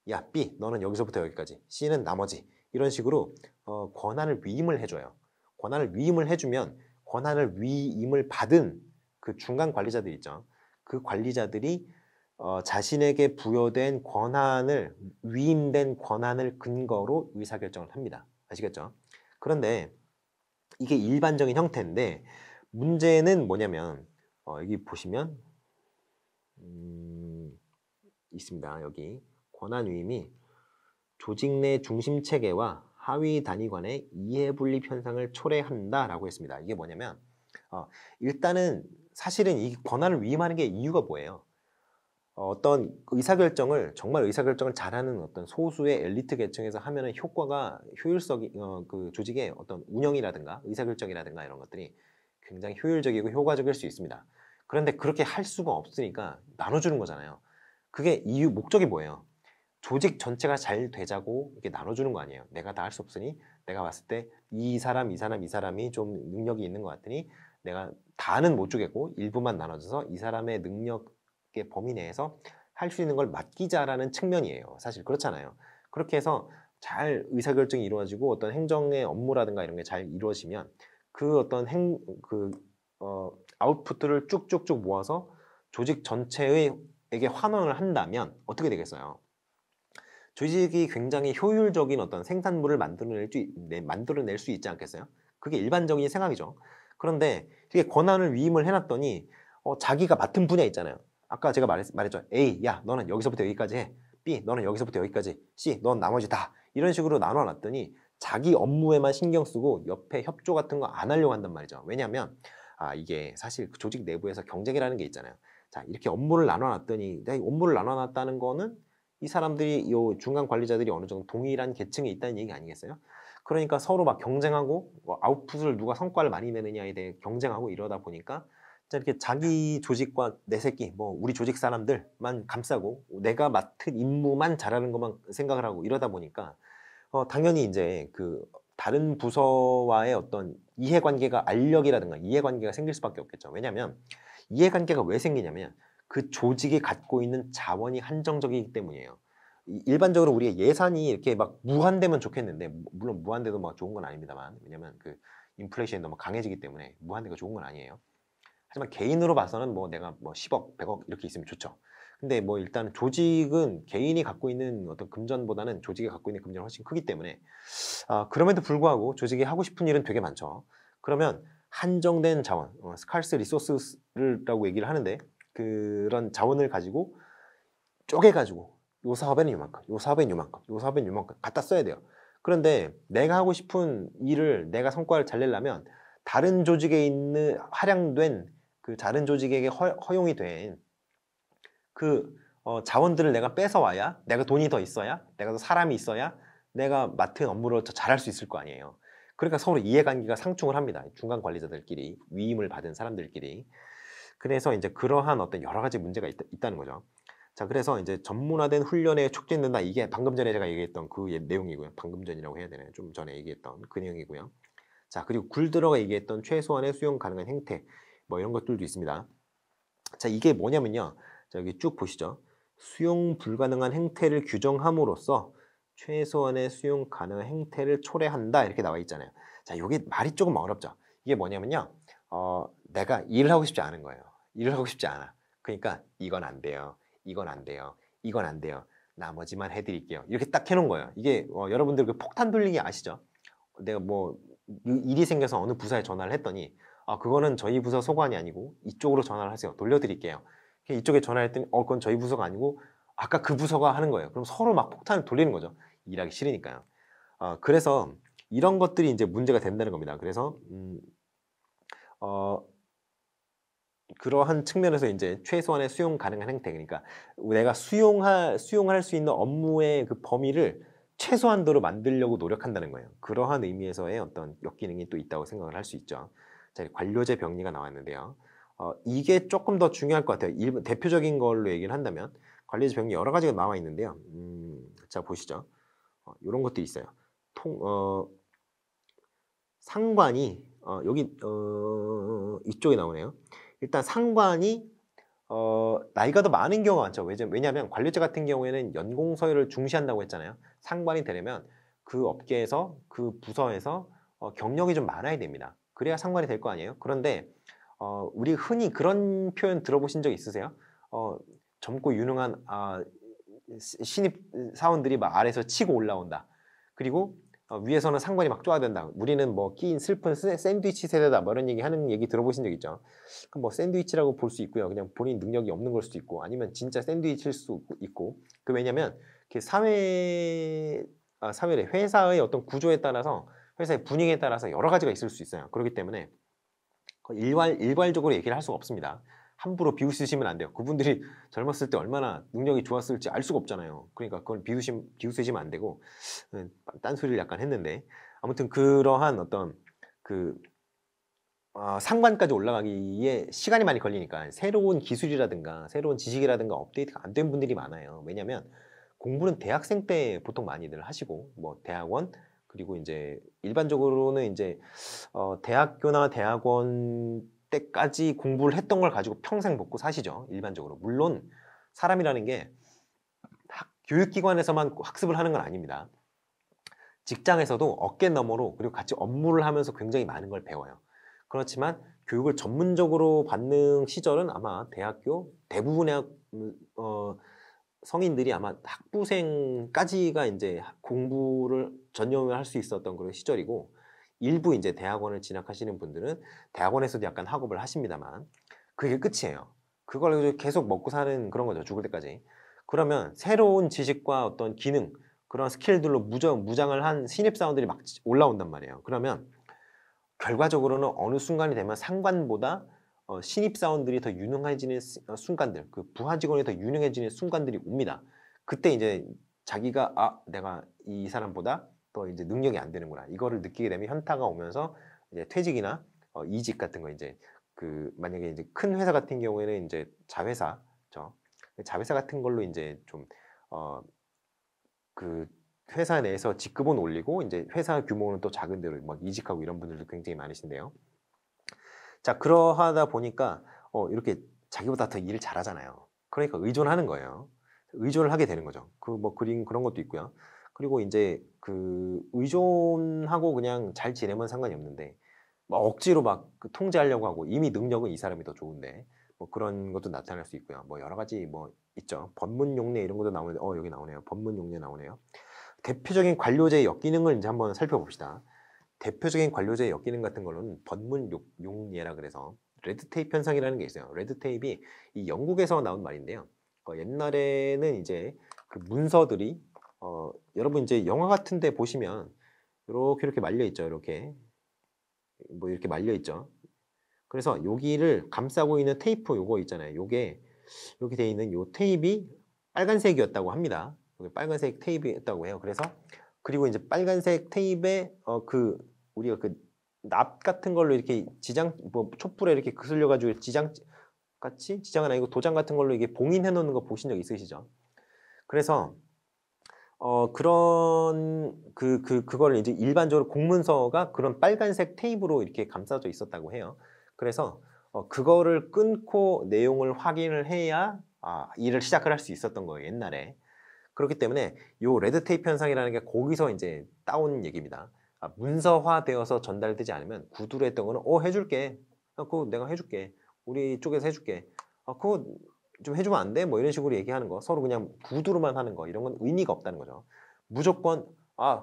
야 B 너는 여기서부터 여기까지. C는 나머지. 이런 식으로 권한을 위임을 해줘요. 권한을 위임을 해주면 권한을 위임을 받은 그 중간 관리자들 있죠. 그 관리자들이 자신에게 부여된 위임된 권한을 근거로 의사결정을 합니다. 아시겠죠? 그런데 이게 일반적인 형태인데 문제는 뭐냐면 여기 보시면 있습니다. 여기 권한 위임이 조직 내 중심 체계와 하위 단위관의 이해 분립 현상을 초래한다라고 했습니다. 이게 뭐냐면 일단은 사실은 이 권한을 위임하는 게 이유가 뭐예요? 어떤 정말 의사결정을 잘하는 어떤 소수의 엘리트 계층에서 하면은 효율성이 그 조직의 어떤 운영이라든가 의사결정이라든가 이런 것들이 굉장히 효율적이고 효과적일 수 있습니다. 그런데 그렇게 할 수가 없으니까 나눠주는 거잖아요. 그게 목적이 뭐예요? 조직 전체가 잘 되자고 이렇게 나눠주는 거 아니에요. 내가 다 할 수 없으니 내가 봤을 때 이 사람이 좀 능력이 있는 것 같으니 내가 다는 못 주겠고 일부만 나눠줘서 이 사람의 능력의 범위 내에서 할 수 있는 걸 맡기자라는 측면이에요. 사실 그렇잖아요. 그렇게 해서 잘 의사결정이 이루어지고 어떤 행정의 업무라든가 이런 게 잘 이루어지면 그 어떤 아웃풋들을 쭉쭉쭉 모아서 조직 전체에게 환원을 한다면 어떻게 되겠어요? 조직이 굉장히 효율적인 어떤 생산물을 만들어낼 수 있지 않겠어요? 그게 일반적인 생각이죠. 그런데 이게 권한을 위임을 해놨더니 자기가 맡은 분야 있잖아요. 아까 제가 말했죠. A, 야, 너는 여기서부터 여기까지 해. B, 너는 여기서부터 여기까지. C, 넌 나머지 다. 이런 식으로 나눠놨더니 자기 업무에만 신경 쓰고 옆에 협조 같은 거 안 하려고 한단 말이죠. 왜냐하면 이게 사실 그 조직 내부에서 경쟁이라는 게 있잖아요. 자, 이렇게 업무를 나눠놨더니 내가 업무를 나눠놨다는 거는 이 사람들이 이 중간 관리자들이 어느 정도 동일한 계층에 있다는 얘기 아니겠어요? 그러니까 서로 막 경쟁하고 아웃풋을 누가 성과를 많이 내느냐에 대해 경쟁하고 이러다 보니까 이렇게 자기 조직과 내 새끼 뭐 우리 조직 사람들만 감싸고 내가 맡은 임무만 잘하는 것만 생각을 하고 이러다 보니까 당연히 이제 그 다른 부서와의 어떤 이해관계가 알력이라든가 이해관계가 생길 수밖에 없겠죠. 왜냐하면 이해관계가 왜 생기냐면 그 조직이 갖고 있는 자원이 한정적이기 때문이에요. 일반적으로 우리가 예산이 이렇게 막 무한되면 좋겠는데 물론 무한대도 막 좋은 건 아닙니다만 왜냐면 그 인플레이션이 너무 강해지기 때문에 무한대가 좋은 건 아니에요. 하지만 개인으로 봐서는 뭐 내가 뭐 10억, 100억 이렇게 있으면 좋죠. 근데 뭐 일단 조직은 개인이 갖고 있는 어떤 금전보다는 조직이 갖고 있는 금전이 훨씬 크기 때문에 그럼에도 불구하고 조직이 하고 싶은 일은 되게 많죠. 그러면 한정된 자원, scarce resources라고 얘기를 하는데 그런 자원을 가지고 쪼개가지고 요 사업에는 요만큼, 요 사업에는 요만큼, 요 사업에는 요만큼 갖다 써야 돼요. 그런데 내가 하고 싶은 일을 내가 성과를 잘 내려면 다른 조직에 있는 할양된 그 다른 조직에게 허용이 된 그 자원들을 내가 뺏어와야 내가 돈이 더 있어야 내가 더 사람이 있어야 내가 맡은 업무를 더 잘할 수 있을 거 아니에요. 그러니까 서로 이해관계가 상충을 합니다. 중간 관리자들끼리 위임을 받은 사람들끼리. 그래서 이제 그러한 어떤 여러 가지 문제가 있다는 거죠. 자, 그래서 이제 전문화된 훈련에 촉진된다. 이게 방금 전에 제가 얘기했던 그 내용이고요. 방금 전이라고 해야 되나요? 좀 전에 얘기했던 그 내용이고요. 자, 그리고 굴들어가 얘기했던 최소한의 수용 가능한 행태 뭐 이런 것들도 있습니다. 자, 이게 뭐냐면요. 자, 여기 쭉 보시죠. 수용 불가능한 행태를 규정함으로써 최소한의 수용 가능한 행태를 초래한다 이렇게 나와 있잖아요. 자, 이게 말이 조금 어렵죠. 이게 뭐냐면요. 내가 일을 하고 싶지 않은 거예요. 일을 하고 싶지 않아. 그러니까 이건 안 돼요. 이건 안 돼요. 이건 안 돼요. 나머지만 해드릴게요. 이렇게 딱 해놓은 거예요. 이게 여러분들 그 폭탄 돌리기 아시죠? 내가 뭐 일이 생겨서 어느 부서에 전화를 했더니 그거는 저희 부서 소관이 아니고 이쪽으로 전화를 하세요. 돌려드릴게요. 이쪽에 전화를 했더니 그건 저희 부서가 아니고 아까 그 부서가 하는 거예요. 그럼 서로 막 폭탄을 돌리는 거죠. 일하기 싫으니까요. 그래서 이런 것들이 이제 문제가 된다는 겁니다. 그래서 그러한 측면에서 이제 최소한의 수용 가능한 행태, 그러니까 내가 수용할 수 있는 업무의 그 범위를 최소한도로 만들려고 노력한다는 거예요. 그러한 의미에서의 어떤 역기능이 또 있다고 생각을 할 수 있죠. 자, 관료제 병리가 나왔는데요. 이게 조금 더 중요할 것 같아요. 대표적인 걸로 얘기를 한다면 관료제 병리 여러 가지가 나와 있는데요. 자, 보시죠. 이런 것도 있어요. 상관이 여기 이쪽에 나오네요. 일단 상관이 나이가 더 많은 경우가 많죠. 왜냐하면 관료제 같은 경우에는 연공 서열을 중시한다고 했잖아요. 상관이 되려면 그 업계에서 그 부서에서 경력이 좀 많아야 됩니다. 그래야 상관이 될 거 아니에요. 그런데 우리 흔히 그런 표현 들어보신 적 있으세요? 젊고 유능한 신입 사원들이 막 아래에서 치고 올라온다. 그리고 위에서는 상관이 막 쪼아댄다. 우리는 뭐 끼인 슬픈 샌드위치 세대다. 뭐 이런 하는 얘기 들어보신 적 있죠? 그럼 뭐 샌드위치라고 볼 수 있고요. 그냥 본인 능력이 없는 걸 수도 있고, 아니면 진짜 샌드위치일 수 있고. 왜냐면 사회의 회사의 어떤 구조에 따라서 회사의 분위기에 따라서 여러 가지가 있을 수 있어요. 그렇기 때문에 일괄적으로 얘기를 할 수가 없습니다. 함부로 비웃으시면 안 돼요. 그분들이 젊었을 때 얼마나 능력이 좋았을지 알 수가 없잖아요. 그러니까 그걸 비웃으시면 안 되고, 딴소리를 약간 했는데, 아무튼 그러한 어떤 상관까지 올라가기에 시간이 많이 걸리니까 새로운 기술이라든가 새로운 지식이라든가 업데이트가 안 된 분들이 많아요. 왜냐면 공부는 대학생 때 보통 많이들 하시고, 뭐 대학원, 그리고 이제 일반적으로는 이제 대학교나 대학원 때까지 공부를 했던 걸 가지고 평생 먹고 사시죠. 일반적으로. 물론 사람이라는 게 교육기관에서만 학습을 하는 건 아닙니다. 직장에서도 어깨너머로 그리고 같이 업무를 하면서 굉장히 많은 걸 배워요. 그렇지만 교육을 전문적으로 받는 시절은 아마 대학교 대부분의 성인들이 아마 학부생까지가 이제 공부를 전념을 할 수 있었던 그런 시절이고, 일부 이제 대학원을 진학하시는 분들은 대학원에서도 약간 학업을 하십니다만 그게 끝이에요. 그걸 계속 먹고 사는 그런 거죠. 죽을 때까지. 그러면 새로운 지식과 어떤 기능, 그런 스킬들로 무장을 한 신입사원들이 막 올라온단 말이에요. 그러면 결과적으로는 어느 순간이 되면 상관보다 신입사원들이 더 유능해지는 순간들, 그 부하 직원이 더 유능해지는 순간들이 옵니다. 그때 이제 자기가 내가 이 사람보다 더 이제 능력이 안 되는구나. 이거를 느끼게 되면 현타가 오면서 이제 퇴직이나 이직 같은 거 이제 만약에 이제 큰 회사 같은 경우에는 이제 자회사죠. 자회사 같은 걸로 이제 좀 회사 내에서 직급은 올리고 이제 회사 규모는 또 작은 데로 막 이직하고 이런 분들도 굉장히 많으신데요. 자, 그러하다 보니까 이렇게 자기보다 더 일을 잘하잖아요. 그러니까 의존하는 거예요. 의존을 하게 되는 거죠. 그런 것도 있고요. 그리고 이제 의존하고 그냥 잘 지내면 상관이 없는데 막 억지로 막 통제하려고 하고, 이미 능력은 이 사람이 더 좋은데 뭐 그런 것도 나타날 수 있고요. 뭐 여러 가지 뭐 있죠. 법문 용례 이런 것도 나오는데 여기 나오네요. 법문 용례 나오네요. 대표적인 관료제의 역기능을 이제 한번 살펴봅시다. 대표적인 관료제의 역기능 같은 걸로는 법문 용례라 그래서 레드테이프 현상이라는 게 있어요. 레드테이프이 이 영국에서 나온 말인데요. 옛날에는 이제 그 문서들이 여러분 이제 영화 같은 데 보시면 이렇게 말려 있죠. 이렇게 뭐 이렇게 말려 있죠. 그래서 여기를 감싸고 있는 테이프 요거 있잖아요. 요게 이렇게 돼 있는 요 테이프이 빨간색이었다고 합니다. 여기 빨간색 테이프였다고 해요. 그래서 그리고 이제 빨간색 테이프에 우리가 그 납 같은 걸로 이렇게 지장 뭐 촛불에 이렇게 그슬려 가지고 지장 같이 지장은 아니고 도장 같은 걸로 이게 봉인해 놓는 거 보신 적 있으시죠? 그래서 그런 그거를 이제 일반적으로 공문서가 그런 빨간색 테이프로 이렇게 감싸져 있었다고 해요. 그래서 그거를 끊고 내용을 확인을 해야 일을 시작을 할 수 있었던 거예요, 옛날에. 그렇기 때문에 요 레드 테이프 현상이라는 게 거기서 이제 따온 얘기입니다. 문서화되어서 전달되지 않으면 구두로 했던 거는 해줄게. 그거 내가 해줄게. 우리 쪽에서 해줄게. 그거 좀 해주면 안 돼? 뭐 이런 식으로 얘기하는 거. 서로 그냥 구두로만 하는 거. 이런 건 의미가 없다는 거죠. 무조건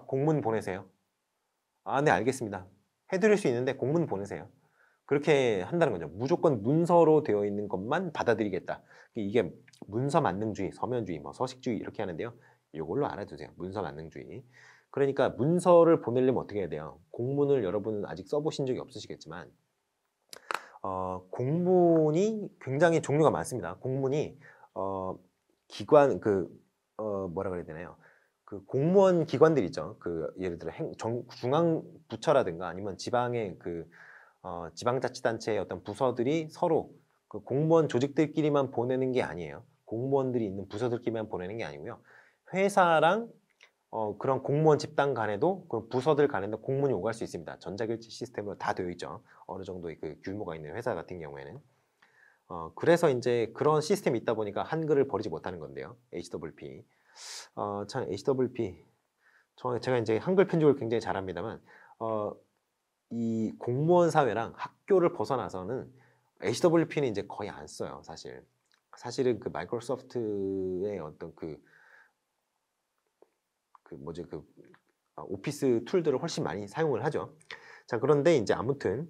공문 보내세요. 네 알겠습니다. 해드릴 수 있는데 공문 보내세요. 그렇게 한다는 거죠. 무조건 문서로 되어 있는 것만 받아들이겠다. 이게 문서 만능주의, 서면주의, 뭐 서식주의 이렇게 하는데요. 이걸로 알아두세요. 문서 만능주의. 그러니까 문서를 보내려면 어떻게 해야 돼요? 공문을 여러분은 아직 써보신 적이 없으시겠지만 공문이 굉장히 종류가 많습니다. 공문이 기관 뭐라 그래야 되나요? 그 공무원 기관들 있죠. 예를 들어 중앙 부처라든가 아니면 지방의 지방자치단체의 어떤 부서들이 서로 그 공무원 조직들끼리만 보내는 게 아니에요. 공무원들이 있는 부서들끼리만 보내는 게 아니고요. 회사랑 그런 공무원 집단 간에도 그 부서들 간에도 공문이 오갈 수 있습니다. 전자결제 시스템으로 다 되어 있죠. 어느 정도의 그 규모가 있는 회사 같은 경우에는. 그래서 이제 그런 시스템이 있다 보니까 한글을 버리지 못하는 건데요. HWP. 참 HWP. 제가 이제 한글 편집을 굉장히 잘합니다만 이 공무원 사회랑 학교를 벗어나서는 HWP는 이제 거의 안 써요, 사실. 사실은 그 마이크로소프트의 어떤 오피스 툴들을 훨씬 많이 사용을 하죠. 자, 그런데 이제 아무튼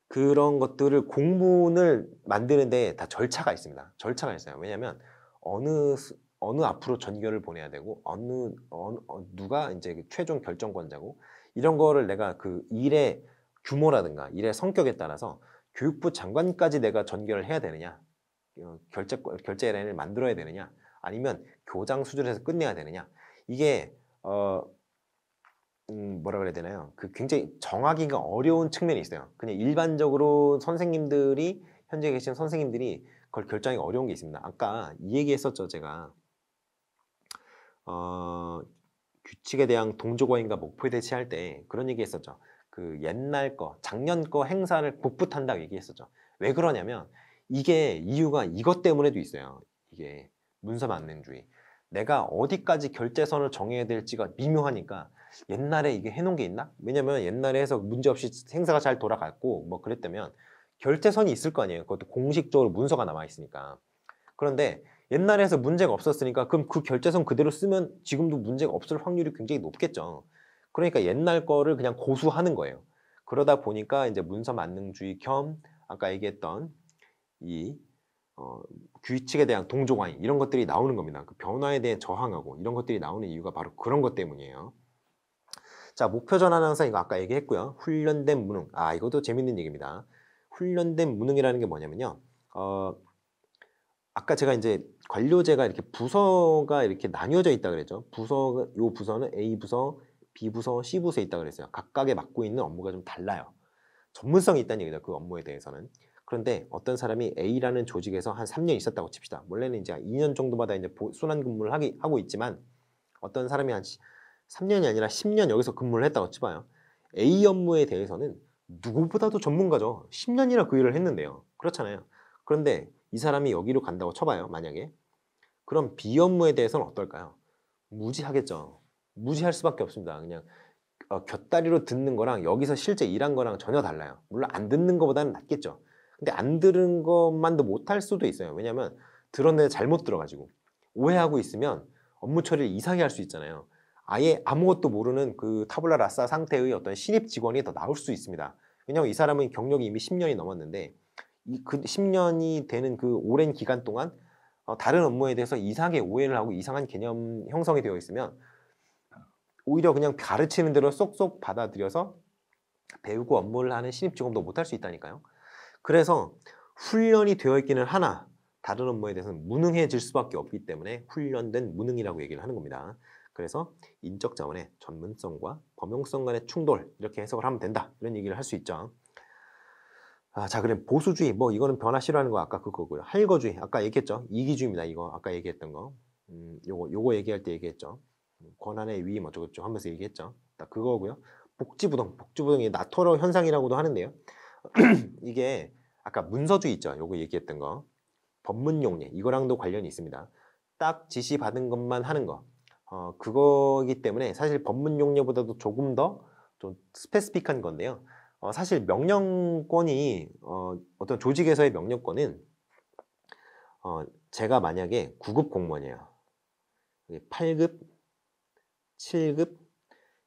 그런 것들을 공문을 만드는데 다 절차가 있습니다. 절차가 있어요. 왜냐하면 어느 앞으로 전결을 보내야 되고 누가 이제 최종 결정권자고 이런 거를 내가 그 일의 규모라든가 일의 성격에 따라서 교육부 장관까지 내가 전결을 해야 되느냐, 결제 라인을 만들어야 되느냐, 아니면 교장 수준에서 끝내야 되느냐, 이게 뭐라 그래야 되나요? 굉장히 정하기가 어려운 측면이 있어요. 그냥 일반적으로 현재 계신 선생님들이 그걸 결정하기 어려운 게 있습니다. 아까 이 얘기했었죠, 제가. 규칙에 대한 동조과인과 목표에 대치할 때 그런 얘기 했었죠. 옛날 작년 거 행사를 복붙한다고 얘기했었죠. 왜 그러냐면 이게 이유가 이것 때문에도 있어요. 이게 문서 만능주의. 내가 어디까지 결제선을 정해야 될지가 미묘하니까 옛날에 이게 해놓은 게 있나? 왜냐면 옛날에 해서 문제없이 행사가 잘 돌아갔고 뭐 그랬다면 결제선이 있을 거 아니에요. 그것도 공식적으로 문서가 남아 있으니까. 그런데 옛날에 해서 문제가 없었으니까 그럼 그 결제선 그대로 쓰면 지금도 문제가 없을 확률이 굉장히 높겠죠. 그러니까 옛날 거를 그냥 고수하는 거예요. 그러다 보니까 이제 문서 만능주의 겸 아까 얘기했던 이 규칙에 대한 동조과잉 이런 것들이 나오는 겁니다. 그 변화에 대해 저항하고 이런 것들이 나오는 이유가 바로 그런 것 때문이에요. 자, 목표 전환 항상 이거 아까 얘기했고요. 훈련된 무능. 이것도 재밌는 얘기입니다. 훈련된 무능이라는 게 뭐냐면요. 아까 제가 이제 관료제가 이렇게 부서가 이렇게 나뉘어져 있다 그랬죠. 요 부서는 A 부서, B 부서, C 부서에 있다 그랬어요. 각각에 맡고 있는 업무가 좀 달라요. 전문성이 있다는 얘기죠. 그 업무에 대해서는. 그런데 어떤 사람이 A라는 조직에서 한 3년 있었다고 칩시다. 원래는 이제 2년 정도마다 이제 순환 근무를 하고 있지만 어떤 사람이 한 3년이 아니라 10년 여기서 근무를 했다고 쳐봐요. A 업무에 대해서는 누구보다도 전문가죠. 10년이나 그 일을 했는데요. 그렇잖아요. 그런데 이 사람이 여기로 간다고 쳐봐요. 만약에. 그럼 B 업무에 대해서는 어떨까요? 무지하겠죠. 무지할 수밖에 없습니다. 그냥 곁다리로 듣는 거랑 여기서 실제 일한 거랑 전혀 달라요. 물론 안 듣는 것보다는 낫겠죠. 근데 안 들은 것만도 못할 수도 있어요. 왜냐하면 들었는데 잘못 들어가지고 오해하고 있으면 업무 처리를 이상하게 할 수 있잖아요. 아예 아무것도 모르는 그 타블라 라사 상태의 어떤 신입 직원이 더 나올 수 있습니다. 왜냐하면 이 사람은 경력이 이미 10년이 넘었는데 그 10년이 되는 그 오랜 기간 동안 다른 업무에 대해서 이상하게 오해를 하고 이상한 개념 형성이 되어 있으면 오히려 그냥 가르치는 대로 쏙쏙 받아들여서 배우고 업무를 하는 신입 직원도 못할 수 있다니까요. 그래서 훈련이 되어 있기는 하나 다른 업무에 대해서는 무능해질 수밖에 없기 때문에 훈련된 무능이라고 얘기를 하는 겁니다. 그래서 인적 자원의 전문성과 범용성 간의 충돌 이렇게 해석을 하면 된다 이런 얘기를 할 수 있죠. 자, 그럼 보수주의 뭐 이거는 변화 싫어하는 거 아까 그거고요. 할거주의 아까 얘기했죠. 이기주의입니다. 이거 아까 얘기했던 거. 요거 얘기할 때 얘기했죠. 권한의 위임 어쩌고저쩌고 하면서 얘기했죠. 딱 그거고요. 복지부동이 나토로 현상이라고도 하는데요. 이게 아까 문서주의 있죠. 요거 얘기했던 거. 법문용례 이거랑도 관련이 있습니다. 딱 지시받은 것만 하는 거. 그거이기 때문에 사실 법문용례보다도 조금 더 좀 스페시픽한 건데요. 사실 명령권이 어떤 조직에서의 명령권은 제가 만약에 9급 공무원이에요. 8급, 7급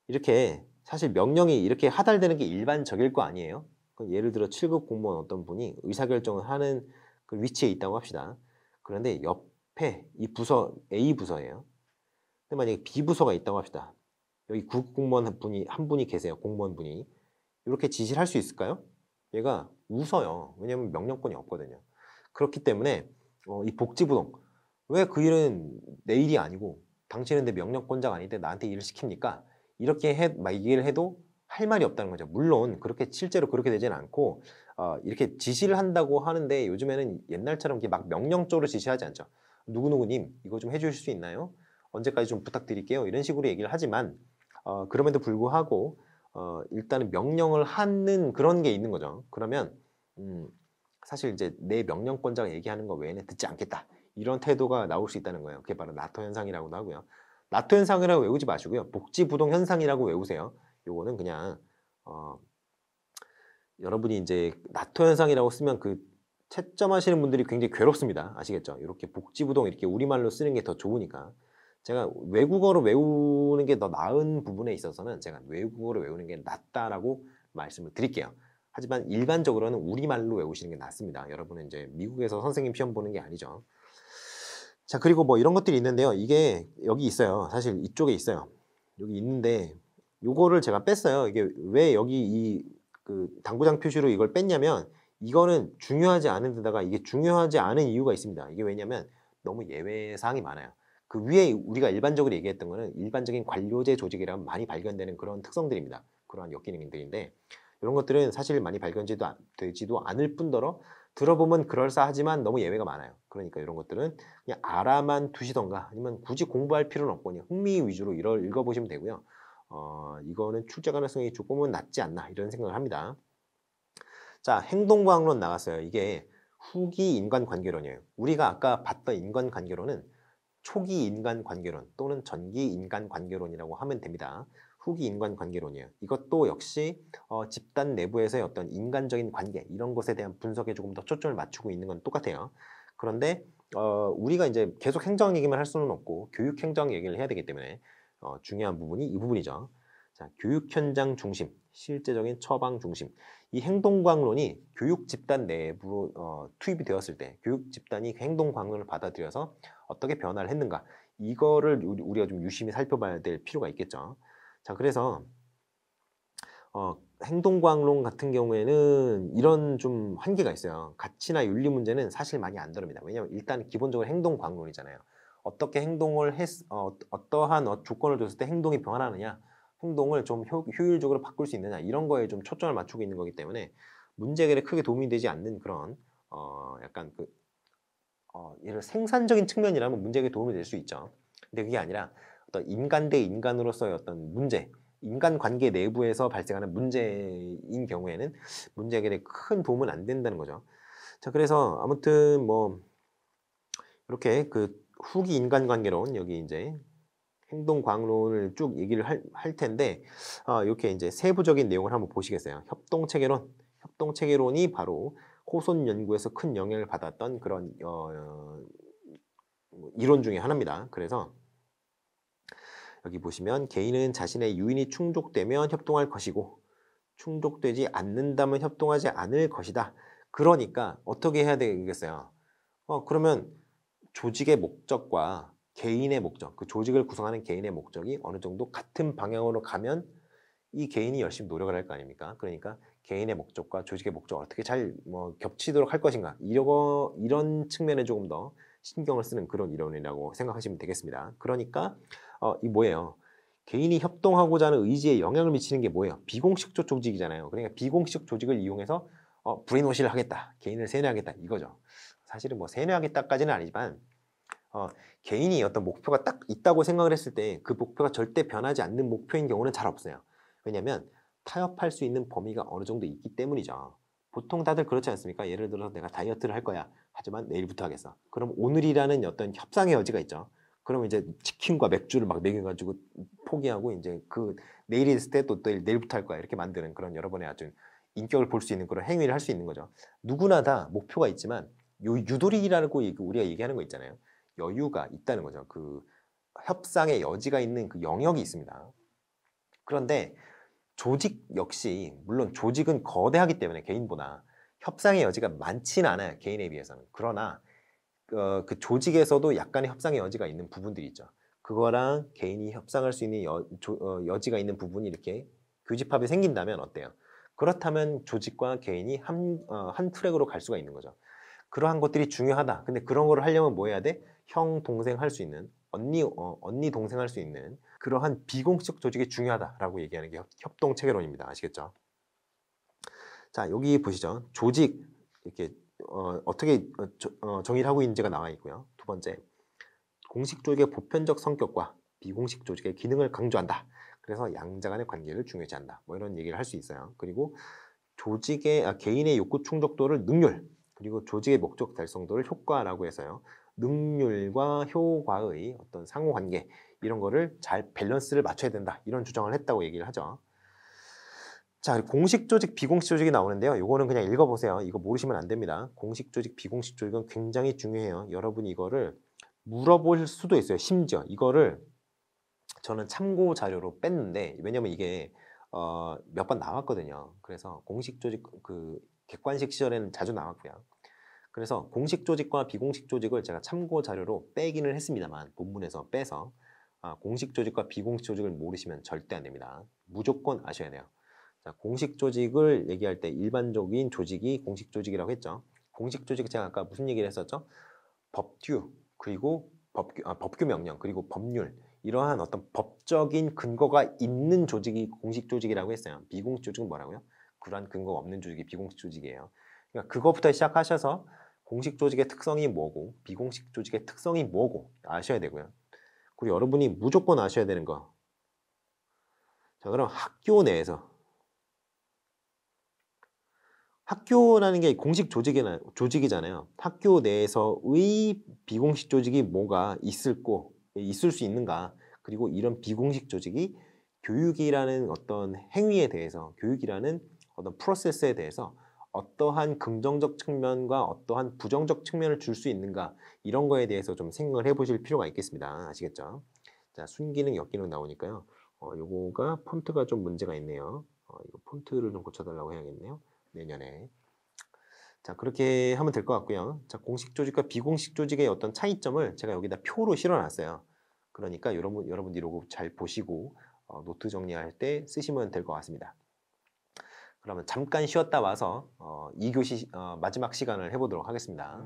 이렇게 사실 명령이 이렇게 하달되는 게 일반적일 거 아니에요. 예를 들어 7급 공무원 어떤 분이 의사결정을 하는 그 위치에 있다고 합시다. 그런데 옆에 이 부서 A 부서예요. 근데 만약에 B 부서가 있다고 합시다. 여기 9급 공무원 한 분이 계세요. 공무원분이. 이렇게 지시를 할 수 있을까요? 얘가 웃어요. 왜냐하면 명령권이 없거든요. 그렇기 때문에 이 복지부동 왜 그 일은 내 일이 아니고 당신은 내 명령권자가 아닌데 나한테 일을 시킵니까? 이렇게 막 얘기를 해도 할 말이 없다는 거죠. 물론 그렇게 실제로 그렇게 되지는 않고 이렇게 지시를 한다고 하는데 요즘에는 옛날처럼 이렇게 막 명령적으로 지시하지 않죠. 누구누구님 이거 좀 해주실 수 있나요? 언제까지 좀 부탁드릴게요. 이런 식으로 얘기를 하지만 그럼에도 불구하고 일단은 명령을 하는 그런 게 있는 거죠. 그러면 사실 이제 내 명령권자가 얘기하는 거 외에는 듣지 않겠다. 이런 태도가 나올 수 있다는 거예요. 그게 바로 나토 현상이라고도 하고요. 나토 현상이라고 외우지 마시고요. 복지부동 현상이라고 외우세요. 요거는 그냥 여러분이 이제 나토 현상이라고 쓰면 그 채점하시는 분들이 굉장히 괴롭습니다. 아시겠죠? 이렇게 복지부동 이렇게 우리말로 쓰는 게 더 좋으니까. 제가 외국어로 외우는 게 더 나은 부분에 있어서는 제가 외국어로 외우는 게 낫다라고 말씀을 드릴게요. 하지만 일반적으로는 우리말로 외우시는 게 낫습니다. 여러분은 이제 미국에서 선생님 시험 보는 게 아니죠. 자, 그리고 뭐 이런 것들이 있는데요. 이게 여기 있어요. 사실 이쪽에 있어요. 여기 있는데 요거를 제가 뺐어요. 이게 왜 여기 이 그 당구장 표시로 이걸 뺐냐면 이거는 중요하지 않은 데다가 이게 중요하지 않은 이유가 있습니다. 이게 왜냐면 너무 예외 사항이 많아요. 그 위에 우리가 일반적으로 얘기했던 거는 일반적인 관료제 조직이라면 많이 발견되는 그런 특성들입니다. 그러한 역기능들인데 이런 것들은 사실 많이 발견되지도 않을 뿐더러 들어보면 그럴싸하지만 너무 예외가 많아요. 그러니까 이런 것들은 그냥 알아만 두시던가 아니면 굳이 공부할 필요는 없고 그냥 흥미 위주로 읽어보시면 되고요. 이거는 출제 가능성이 조금은 낮지 않나 이런 생각을 합니다. 자, 행동과학론 나왔어요. 이게 후기 인간관계론이에요. 우리가 아까 봤던 인간관계론은 초기 인간관계론 또는 전기 인간관계론이라고 하면 됩니다. 후기 인간관계론이에요. 이것도 역시 집단 내부에서의 어떤 인간적인 관계 이런 것에 대한 분석에 조금 더 초점을 맞추고 있는 건 똑같아요. 그런데 우리가 이제 계속 행정 얘기만 할 수는 없고 교육 행정 얘기를 해야 되기 때문에 중요한 부분이 이 부분이죠. 자, 교육 현장 중심, 실제적인 처방 중심. 이 행동광론이 교육 집단 내부로 투입이 되었을 때 교육 집단이 그 행동광론을 받아들여서 어떻게 변화를 했는가 이거를 우리가 좀 유심히 살펴봐야 될 필요가 있겠죠. 자, 그래서 행동광론 같은 경우에는 이런 좀 한계가 있어요. 가치나 윤리 문제는 사실 많이 안 다룹니다. 왜냐하면 일단 기본적으로 행동광론이잖아요. 어떻게 행동을 어떠한 조건을 줬을 때 행동이 변하느냐 행동을 좀 효율적으로 바꿀 수 있느냐 이런 거에 좀 초점을 맞추고 있는 거기 때문에 문제 해결에 크게 도움이 되지 않는 그런 약간 그 이런 생산적인 측면이라면 문제 해결에 도움이 될 수 있죠. 근데 그게 아니라 어떤 인간 대 인간으로서의 어떤 문제, 인간관계 내부에서 발생하는 문제인 경우에는 문제 해결에 큰 도움은 안 된다는 거죠. 자, 그래서 아무튼 뭐 이렇게 그 후기 인간관계론 여기 이제 행동광론을 쭉 얘기를 할 텐데 이렇게 이제 세부적인 내용을 한번 보시겠어요. 협동체계론, 협동체계론이 바로 호손 연구에서 큰 영향을 받았던 그런 이론 중에 하나입니다. 그래서 여기 보시면 개인은 자신의 유인이 충족되면 협동할 것이고 충족되지 않는다면 협동하지 않을 것이다. 그러니까 어떻게 해야 되겠어요? 그러면 조직의 목적과 개인의 목적, 그 조직을 구성하는 개인의 목적이 어느 정도 같은 방향으로 가면 이 개인이 열심히 노력을 할 거 아닙니까? 그러니까 개인의 목적과 조직의 목적을 어떻게 잘 겹치도록 할 것인가, 이런 측면에 조금 더 신경을 쓰는 그런 이론이라고 생각하시면 되겠습니다. 그러니까 이 뭐예요? 개인이 협동하고자 하는 의지에 영향을 미치는 게 뭐예요? 비공식적 조직이잖아요. 그러니까 비공식적 조직을 이용해서 브레인워시를 하겠다, 개인을 세뇌하겠다, 이거죠. 사실은 뭐 세뇌하겠다까지는 아니지만 개인이 어떤 목표가 딱 있다고 생각을 했을 때 그 목표가 절대 변하지 않는 목표인 경우는 잘 없어요. 왜냐하면 타협할 수 있는 범위가 어느 정도 있기 때문이죠. 보통 다들 그렇지 않습니까? 예를 들어서 내가 다이어트를 할 거야. 하지만 내일부터 하겠어. 그럼 오늘이라는 어떤 협상의 여지가 있죠. 그럼 이제 치킨과 맥주를 막 먹여가지고 포기하고 이제 그 내일이 있을 때 또 내일부터 할 거야, 이렇게 만드는 그런 여러 번의 아주 인격을 볼 수 있는 그런 행위를 할 수 있는 거죠. 누구나 다 목표가 있지만 유도리라고 우리가 얘기하는 거 있잖아요. 여유가 있다는 거죠. 그 협상의 여지가 있는 그 영역이 있습니다. 그런데 조직 역시, 물론 조직은 거대하기 때문에 개인보다 협상의 여지가 많지는 않아요, 개인에 비해서는. 그러나 그 조직에서도 약간의 협상의 여지가 있는 부분들이 있죠. 그거랑 개인이 협상할 수 있는 여지가 있는 부분이 이렇게 교집합이 생긴다면 어때요? 그렇다면 조직과 개인이 한 트랙으로 갈 수가 있는 거죠. 그러한 것들이 중요하다. 근데 그런 거를 하려면 뭐 해야 돼? 형 동생 할 수 있는, 언니 동생 할 수 있는 그러한 비공식 조직이 중요하다라고 얘기하는 게 협동 체계론입니다. 아시겠죠? 자, 여기 보시죠. 조직 이렇게 어떻게 정의를 하고 있는지가 나와 있고요. 두 번째, 공식 조직의 보편적 성격과 비공식 조직의 기능을 강조한다. 그래서 양자 간의 관계를 중요시한다. 뭐 이런 얘기를 할 수 있어요. 그리고 개인의 욕구 충족도를 능률, 그리고 조직의 목적 달성도를 효과라고 해서요. 능률과 효과의 어떤 상호관계, 이런 거를 잘 밸런스를 맞춰야 된다, 이런 주장을 했다고 얘기를 하죠. 자, 공식 조직, 비공식 조직이 나오는데요. 이거는 그냥 읽어보세요. 이거 모르시면 안 됩니다. 공식 조직, 비공식 조직은 굉장히 중요해요. 여러분이 이거를 물어볼 수도 있어요. 심지어 이거를 저는 참고 자료로 뺐는데, 왜냐면 이게 몇 번 나왔거든요. 그래서 공식 조직, 그 객관식 시절에는 자주 나왔고요. 그래서 공식 조직과 비공식 조직을 제가 참고 자료로 빼기는 했습니다만, 본문에서 빼서 공식 조직과 비공식 조직을 모르시면 절대 안 됩니다. 무조건 아셔야 돼요. 자, 공식 조직을 얘기할 때 일반적인 조직이 공식 조직이라고 했죠. 공식 조직, 제가 아까 무슨 얘기를 했었죠? 법규, 그리고 법규 명령, 그리고 법률, 이러한 어떤 법적인 근거가 있는 조직이 공식 조직이라고 했어요. 비공식 조직은 뭐라고요? 그러한 근거가 없는 조직이 비공식 조직이에요. 그러니까 그거부터 시작하셔서 공식 조직의 특성이 뭐고 비공식 조직의 특성이 뭐고 아셔야 되고요. 그리고 여러분이 무조건 아셔야 되는 거. 자, 그럼 학교라는 게 공식 조직이잖아요. 학교 내에서의 비공식 조직이 뭐가 있을 수 있는가. 그리고 이런 비공식 조직이 교육이라는 어떤 행위에 대해서, 교육이라는 어떤 프로세스에 대해서 어떠한 긍정적 측면과 어떠한 부정적 측면을 줄 수 있는가, 이런 거에 대해서 좀 생각을 해보실 필요가 있겠습니다. 아시겠죠? 자, 순기능, 역기능 나오니까요. 요거가 폰트가 좀 문제가 있네요. 이거 폰트를 좀 고쳐달라고 해야겠네요. 내년에. 자, 그렇게 하면 될 것 같고요. 자, 공식 조직과 비공식 조직의 어떤 차이점을 제가 여기다 표로 실어놨어요. 그러니까 여러분들이 이거 잘 보시고 노트 정리할 때 쓰시면 될 것 같습니다. 그러면 잠깐 쉬었다 와서 2교시 마지막 시간을 해보도록 하겠습니다.